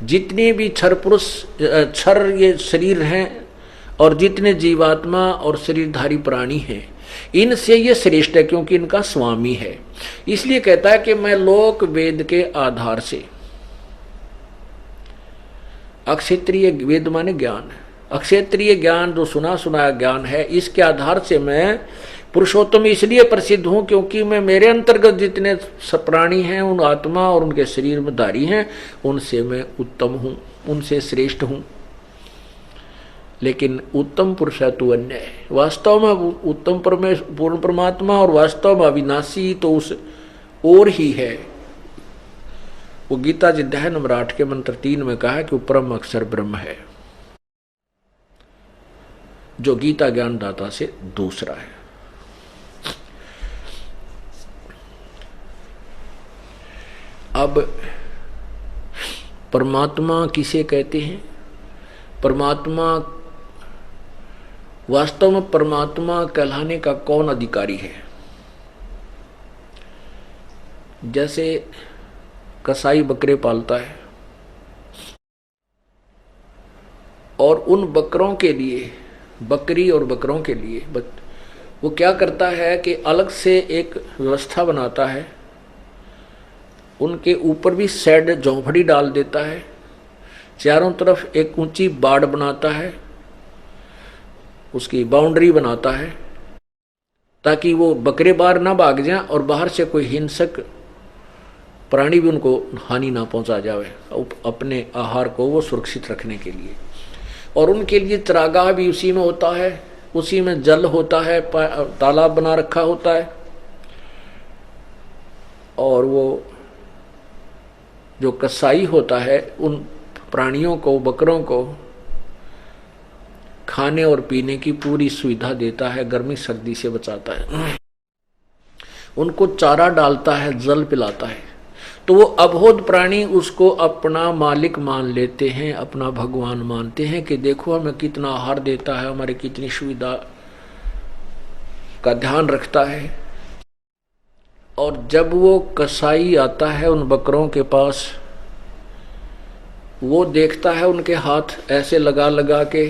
जितने भी क्षर ये शरीर हैं और जितने जीवात्मा और शरीरधारी प्राणी हैं, इनसे ये श्रेष्ठ है क्योंकि इनका स्वामी है। इसलिए कहता है कि मैं लोक वेद के आधार से, अक्षेत्रीय वेद माने ज्ञान, अक्षेत्रीय ज्ञान जो सुना सुनाया ज्ञान है, इसके आधार से मैं पुरुषोत्तम इसलिए प्रसिद्ध हूं क्योंकि मैं मेरे अंतर्गत जितने प्राणी हैं उन आत्मा और उनके शरीर में धारी हैं, उनसे मैं उत्तम हूं, उनसे श्रेष्ठ हूं। लेकिन उत्तम पुरुष है तो अन्य है, वास्तव में उत्तम पूर्ण परमात्मा और वास्तव में अविनाशी तो उस और ही है। वो गीता जी अध्याय नंबर 8 के मंत्र 3 में कहा है कि परम अक्षर ब्रह्म है, जो गीता ज्ञान दाता से दूसरा है। अब परमात्मा किसे कहते हैं? परमात्मा, वास्तव में परमात्मा कहलाने का कौन अधिकारी है? जैसे कसाई बकरे पालता है और उन बकरों के लिए, बकरी और बकरों के लिए वो क्या करता है कि अलग से एक व्यवस्था बनाता है, उनके ऊपर भी शेड झोंपड़ी डाल देता है, चारों तरफ एक ऊंची बाड़ बनाता है, उसकी बाउंड्री बनाता है, ताकि वो बकरे बाहर ना भाग जाएं और बाहर से कोई हिंसक प्राणी भी उनको हानि ना पहुंचा जावे, अपने आहार को वो सुरक्षित रखने के लिए। और उनके लिए चरागाह भी उसी में होता है, उसी में जल होता है, तालाब बना रखा होता है। और वो जो कसाई होता है उन प्राणियों को, बकरों को खाने और पीने की पूरी सुविधा देता है, गर्मी सर्दी से बचाता है, उनको चारा डालता है, जल पिलाता है। तो वो अबोध प्राणी उसको अपना मालिक मान लेते हैं, अपना भगवान मानते हैं कि देखो हमें कितना आहार देता है, हमारी कितनी सुविधा का ध्यान रखता है। और जब वो कसाई आता है उन बकरों के पास, वो देखता है उनके हाथ ऐसे लगा लगा के,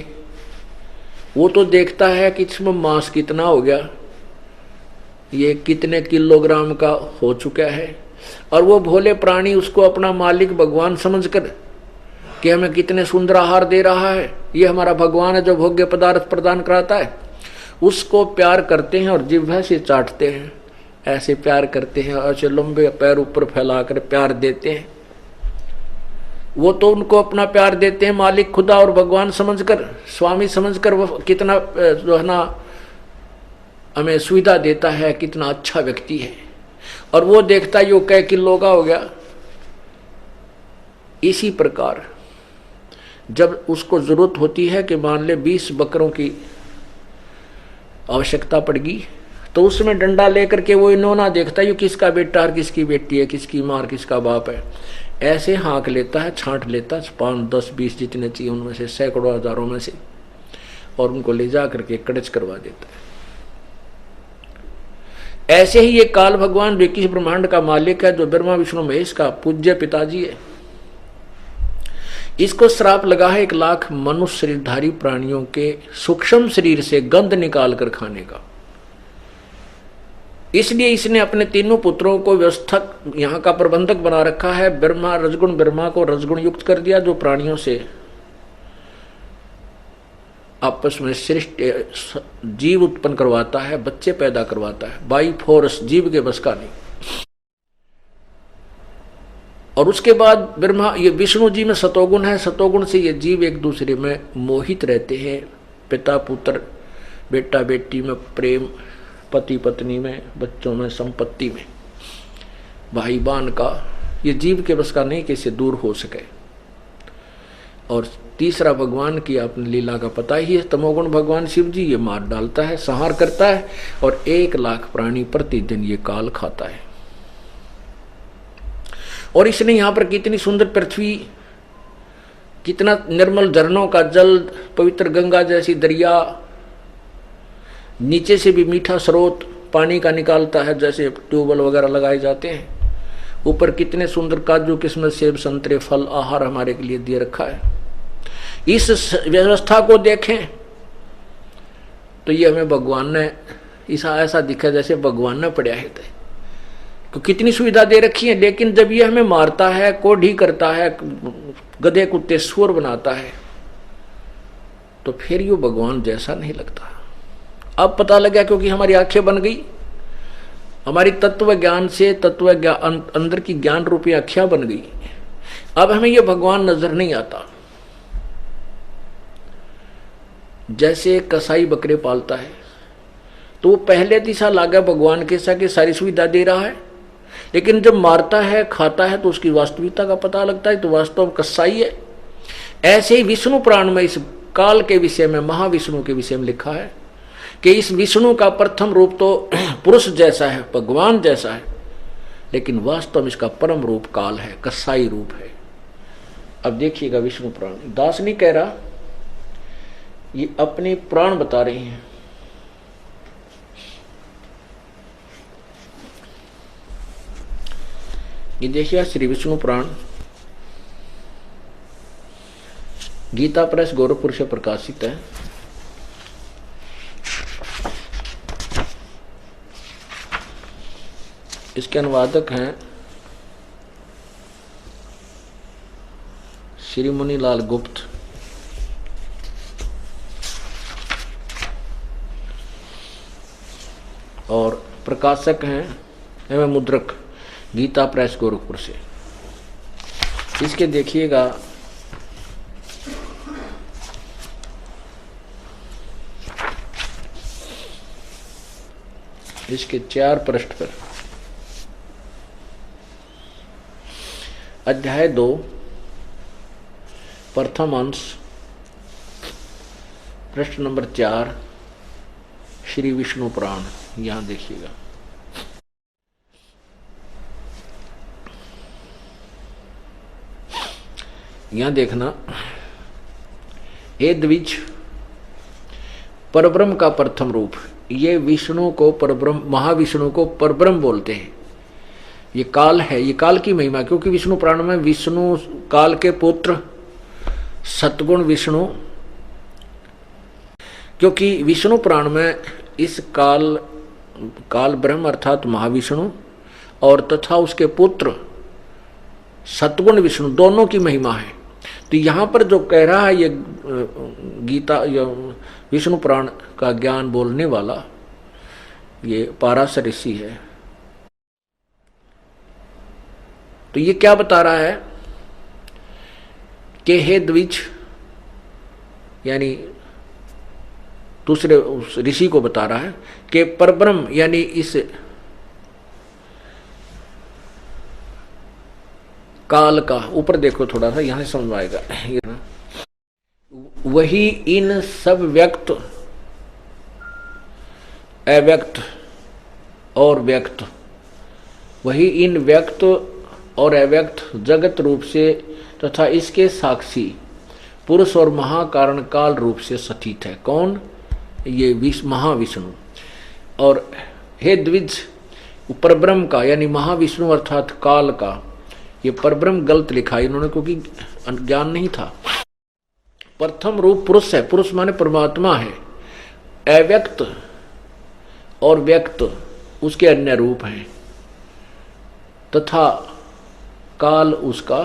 वो तो देखता है कि इसमें मांस कितना हो गया, ये कितने किलोग्राम का हो चुका है। और वो भोले प्राणी उसको अपना मालिक भगवान समझकर कि हमें कितने सुंदर आहार दे रहा है, ये हमारा भगवान है जो भोग्य पदार्थ प्रदान कराता है, उसको प्यार करते हैं और जिह्वा से चाटते हैं, ऐसे प्यार करते हैं, ऐसे लंबे पैर ऊपर फैलाकर प्यार देते हैं। वो तो उनको अपना प्यार देते हैं मालिक खुदा और भगवान समझकर, स्वामी समझकर, वो कितना जो है ना हमें सुविधा देता है, कितना अच्छा व्यक्ति है। और वो देखता है यो कै किलो का हो गया। इसी प्रकार जब उसको जरूरत होती है कि मान ले 20 बकरों की आवश्यकता पड़गी, तो उसमें डंडा लेकर के वो इन्होंने देखता है ये किसका बेटा और किसकी बेटी है, किसकी माँ और किसका बाप है, ऐसे हाँक लेता है, छांट लेता है 5, 10, 20 जितने चाहिए उनमें से, सैकड़ों हजारों में से, और उनको ले जा करके कड़च करवा देता है। ऐसे ही ये काल भगवान जो किसी ब्रह्मांड का मालिक है, जो ब्रह्मा विष्णु महेश का पूज्य पिताजी है, इसको श्राप लगा है 1 लाख मनुष्य शरीरधारी प्राणियों के सूक्ष्म शरीर से गंध निकाल कर खाने का। इसलिए इसने अपने तीनों पुत्रों को व्यवस्थक, यहाँ का प्रबंधक बना रखा है। ब्रह्मा, रजगुण ब्रह्मा को रजगुण युक्त कर दिया, जो प्राणियों से आपस में श्रेष्ठ जीव उत्पन्न करवाता है, बच्चे पैदा करवाता है, बाई फोर्स, जीव के बस का नहीं। और उसके बाद ब्रह्मा, ये विष्णु जी में सतोगुण है, सतोगुण से ये जीव एक दूसरे में मोहित रहते हैं, पिता पुत्र, बेटा बेटी में प्रेम, पति पत्नी में, बच्चों में, संपत्ति में, भाई बहन का, ये जीव के बस का नहीं कि इससे दूर हो सके। और तीसरा भगवान की अपनी लीला का पता ही है, तमोगुण भगवान शिव जी, ये मार डालता है, संहार करता है, और 1 लाख प्राणी प्रतिदिन ये काल खाता है। और इसने यहाँ पर कितनी सुंदर पृथ्वी, कितना निर्मल झरनों का जल, पवित्र गंगा जैसी दरिया, नीचे से भी मीठा स्रोत पानी का निकालता है, जैसे ट्यूबवेल वगैरह लगाए जाते हैं, ऊपर कितने सुंदर काजू किस्मत सेब संतरे फल आहार हमारे के लिए दिए रखा है। इस व्यवस्था को देखें तो ये हमें भगवान ने ऐसा दिखा जैसे भगवान ने पढ़ा है, तो कितनी सुविधा दे रखी है। लेकिन जब ये हमें मारता है, कोढ़ी करता है, गधे कुत्ते सुअर बनाता है, तो फिर ये भगवान जैसा नहीं लगता। अब पता लगा, क्योंकि हमारी आंखें बन गई, हमारी तत्व ज्ञान से तत्व ज्ञान अंदर की ज्ञान रूपी आंखें बन गई। अब हमें यह भगवान नजर नहीं आता। जैसे कसाई बकरे पालता है तो वो पहले दिशा लागा भगवान के साथ सारी सुविधा दे रहा है, लेकिन जब मारता है, खाता है, तो उसकी वास्तविकता का पता लगता है, तो वास्तव कसाई है। ऐसे ही विष्णु पुराण में इस काल के विषय में, महाविष्णु के विषय में लिखा है कि इस विष्णु का प्रथम रूप तो पुरुष जैसा है, भगवान जैसा है, लेकिन वास्तव में इसका परम रूप काल है, कसाई रूप है। अब देखिएगा विष्णु पुराण, दास नहीं कह रहा, ये अपने पुराण बता रहे हैं। ये देखिए श्री विष्णु पुराण गीता प्रेस गोरखपुर से प्रकाशित है। इसके अनुवादक हैं श्री मुनिलाल गुप्त। और प्रकाशक हैं एवं मुद्रक गीता प्रेस गोरखपुर से। इसके देखिएगा इसके 4 पृष्ठ पर अध्याय 2 प्रथम अंश पृष्ठ नंबर 4 श्री विष्णु पुराण, यहां देखिएगा। यहां देखना, ए द्विज परब्रह्म का प्रथम रूप, ये विष्णु को परब्रह्म, महाविष्णु को परब्रह्म बोलते हैं। ये काल है, ये काल की महिमा, क्योंकि विष्णु पुराण में विष्णु काल के पुत्र सतगुण विष्णु, क्योंकि विष्णु पुराण में इस काल ब्रह्म अर्थात महाविष्णु और तथा उसके पुत्र सतगुण विष्णु दोनों की महिमा है। तो यहाँ पर जो कह रहा है ये गीता या विष्णु पुराण का ज्ञान बोलने वाला ये पाराशर ऋषि है। तो ये क्या बता रहा है कि हे द्विज, यानी दूसरे उस ऋषि को बता रहा है कि परब्रह्म यानी इस काल का, ऊपर देखो थोड़ा सा, यहां से समझ आएगा, वही इन सब व्यक्त अव्यक्त और व्यक्त, वही इन व्यक्त और अव्यक्त जगत रूप से तथा इसके साक्षी पुरुष और महाकारण काल रूप से स्थित है। कौन? ये महाविष्णु। और हे द्विज, परब्रह्म का यानी महाविष्णु अर्थात काल का, ये परब्रह्म गलत लिखा है इन्होंने, क्योंकि ज्ञान नहीं था। प्रथम रूप पुरुष है, पुरुष माने परमात्मा है। अव्यक्त और व्यक्त उसके अन्य रूप हैं, तथा काल उसका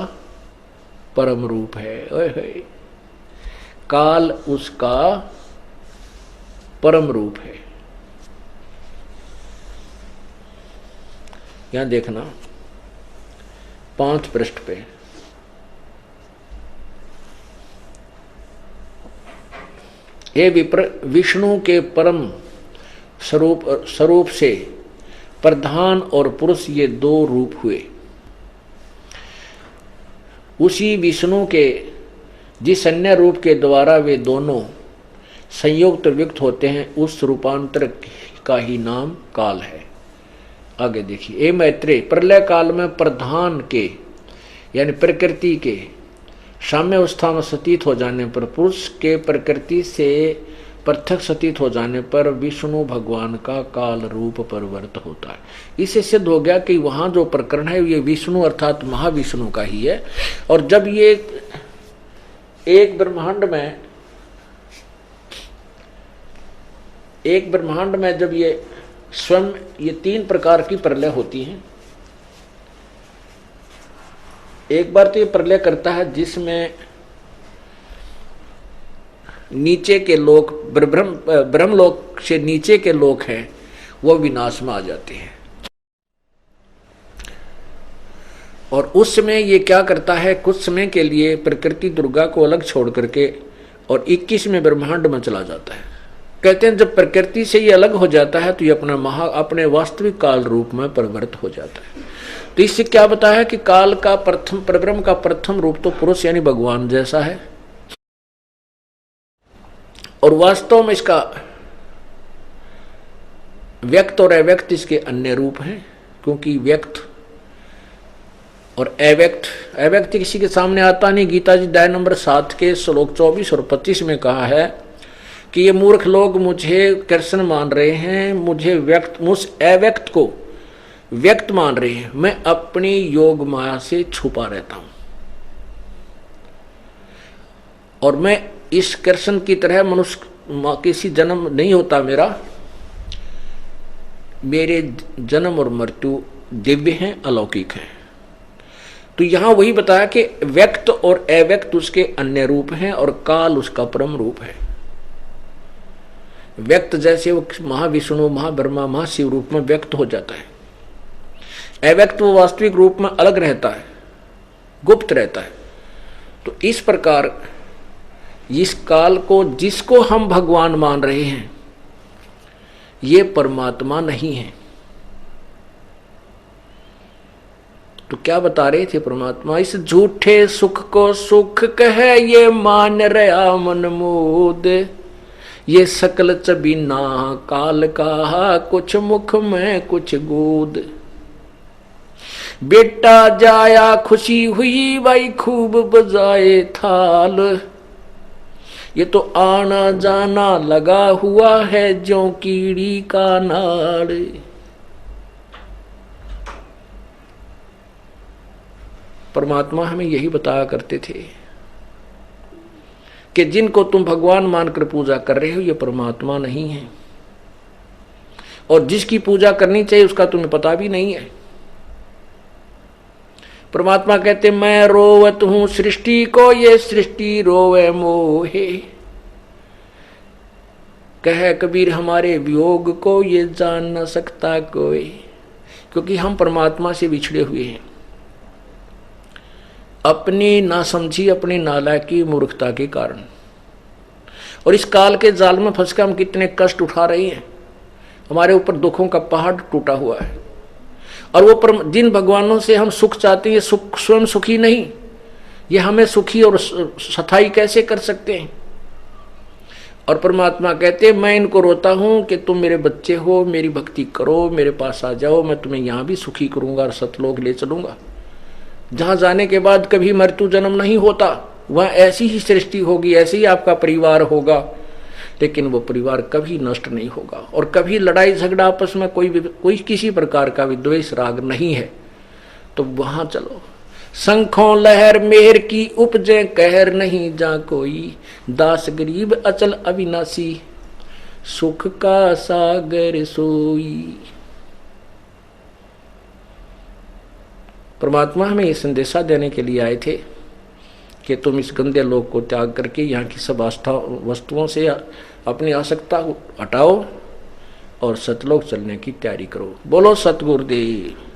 परम रूप है। ओए, काल उसका परम रूप है। यहां देखना 5 पृष्ठ पे, हे विप्र, विष्णु के परम स्वरूप से प्रधान और पुरुष ये 2 रूप हुए। उसी विष्णु के जिस अन्य रूप के द्वारा वे दोनों संयुक्त व्यक्त होते हैं, उस रूपांतर का ही नाम काल है। आगे देखिए, ए मैत्रेय, प्रलय काल में प्रधान के यानी प्रकृति के साम्य अवस्था में सतीत हो जाने पर, पुरुष के प्रकृति से पृथक सतीत हो जाने पर विष्णु भगवान का काल रूप परिवर्त होता है। इससे सिद्ध हो गया कि वहां जो प्रकरण है ये विष्णु अर्थात महाविष्णु का ही है। और जब ये एक ब्रह्मांड में जब ये स्वयं ये 3 प्रकार की प्रलय होती हैं। एक बार तो ये प्रलय करता है जिसमें नीचे के लोक, ब्रह्मलोक से नीचे के लोक हैं, वो विनाश में आ जाते हैं। और उस समय ये क्या करता है, कुछ समय के लिए प्रकृति दुर्गा को अलग छोड़ करके और 21वें ब्रह्मांड में चला जाता है। कहते हैं जब प्रकृति से ये अलग हो जाता है तो ये अपने वास्तविक काल रूप में परिवर्तित हो जाता है। तो इससे क्या बताया कि काल का प्रथम, परब्रह्म का प्रथम रूप तो पुरुष यानी भगवान जैसा है, और वास्तव में इसका व्यक्त और अव्यक्त इसके अन्य रूप हैं। क्योंकि व्यक्त और अव्यक्त किसी के सामने आता नहीं। गीता जी अध्याय नंबर 7 के श्लोक 24 और 25 में कहा है कि ये मूर्ख लोग मुझे कृष्ण मान रहे हैं, मुझे अव्यक्त को व्यक्त मान रहे हैं, मैं अपनी योग माया से छुपा रहता हूं और मैं इस कृष्ण की तरह मनुष्य किसी जन्म नहीं होता मेरे जन्म और मृत्यु दिव्य हैं, अलौकिक हैं। तो यहां वही बताया कि व्यक्त और अव्यक्त उसके अन्य रूप हैं और काल उसका परम रूप है। व्यक्त जैसे वो महाविष्णु, महाब्रह्मा, महाशिव रूप में व्यक्त हो जाता है, अव्यक्त वो वास्तविक रूप में अलग रहता है, गुप्त रहता है। तो इस प्रकार इस काल को जिसको हम भगवान मान रहे हैं ये परमात्मा नहीं है। तो क्या बता रहे थे परमात्मा? इस झूठे सुख को सुख कहे ये मान रहा मन मोद, ये सकल चबीना काल का कुछ मुख में कुछ गोद। बेटा जाया खुशी हुई भाई खूब बजाए थाल, ये तो आना जाना लगा हुआ है ज्यों कीड़ी का नाड़। परमात्मा हमें यही बताया करते थे कि जिनको तुम भगवान मानकर पूजा कर रहे हो ये परमात्मा नहीं है, और जिसकी पूजा करनी चाहिए उसका तुम्हें पता भी नहीं है। परमात्मा कहते मैं रोवत हूं सृष्टि को, ये सृष्टि रोवे मोहे। कहे कबीर हमारे वियोग को ये जान न सकता कोई, क्योंकि हम परमात्मा से बिछड़े हुए हैं अपनी नासमझी, अपनी नालायकी, मूर्खता के कारण। और इस काल के जाल में फंस के हम कितने कष्ट उठा रहे हैं, हमारे ऊपर दुखों का पहाड़ टूटा हुआ है। और वो जिन भगवानों से हम सुख चाहते हैं ये सुख स्वयं सुखी नहीं, ये हमें सुखी और सथाई कैसे कर सकते हैं। और परमात्मा कहते हैं मैं इनको रोता हूं कि तुम मेरे बच्चे हो, मेरी भक्ति करो, मेरे पास आ जाओ, मैं तुम्हें यहां भी सुखी करूंगा और सतलोक ले चलूंगा, जहां जाने के बाद कभी मृत्यु जन्म नहीं होता, वह ऐसी ही सृष्टि होगी, ऐसे ही आपका परिवार होगा, लेकिन वो परिवार कभी नष्ट नहीं होगा और कभी लड़ाई झगड़ा आपस में कोई किसी प्रकार का विद्वेष राग नहीं है। तो वहां चलो। शंखों लहर मेहर की उपजे कहर नहीं जा कोई, दास गरीब अचल अविनाशी सुख का सागर सोई। परमात्मा हमें ये संदेशा देने के लिए आए थे कि तुम इस गंदे लोक को त्याग करके यहाँ की सब आस्था वस्तुओं से अपनी आसक्ता हटाओ और सतलोक चलने की तैयारी करो। बोलो सतगुरुदेव।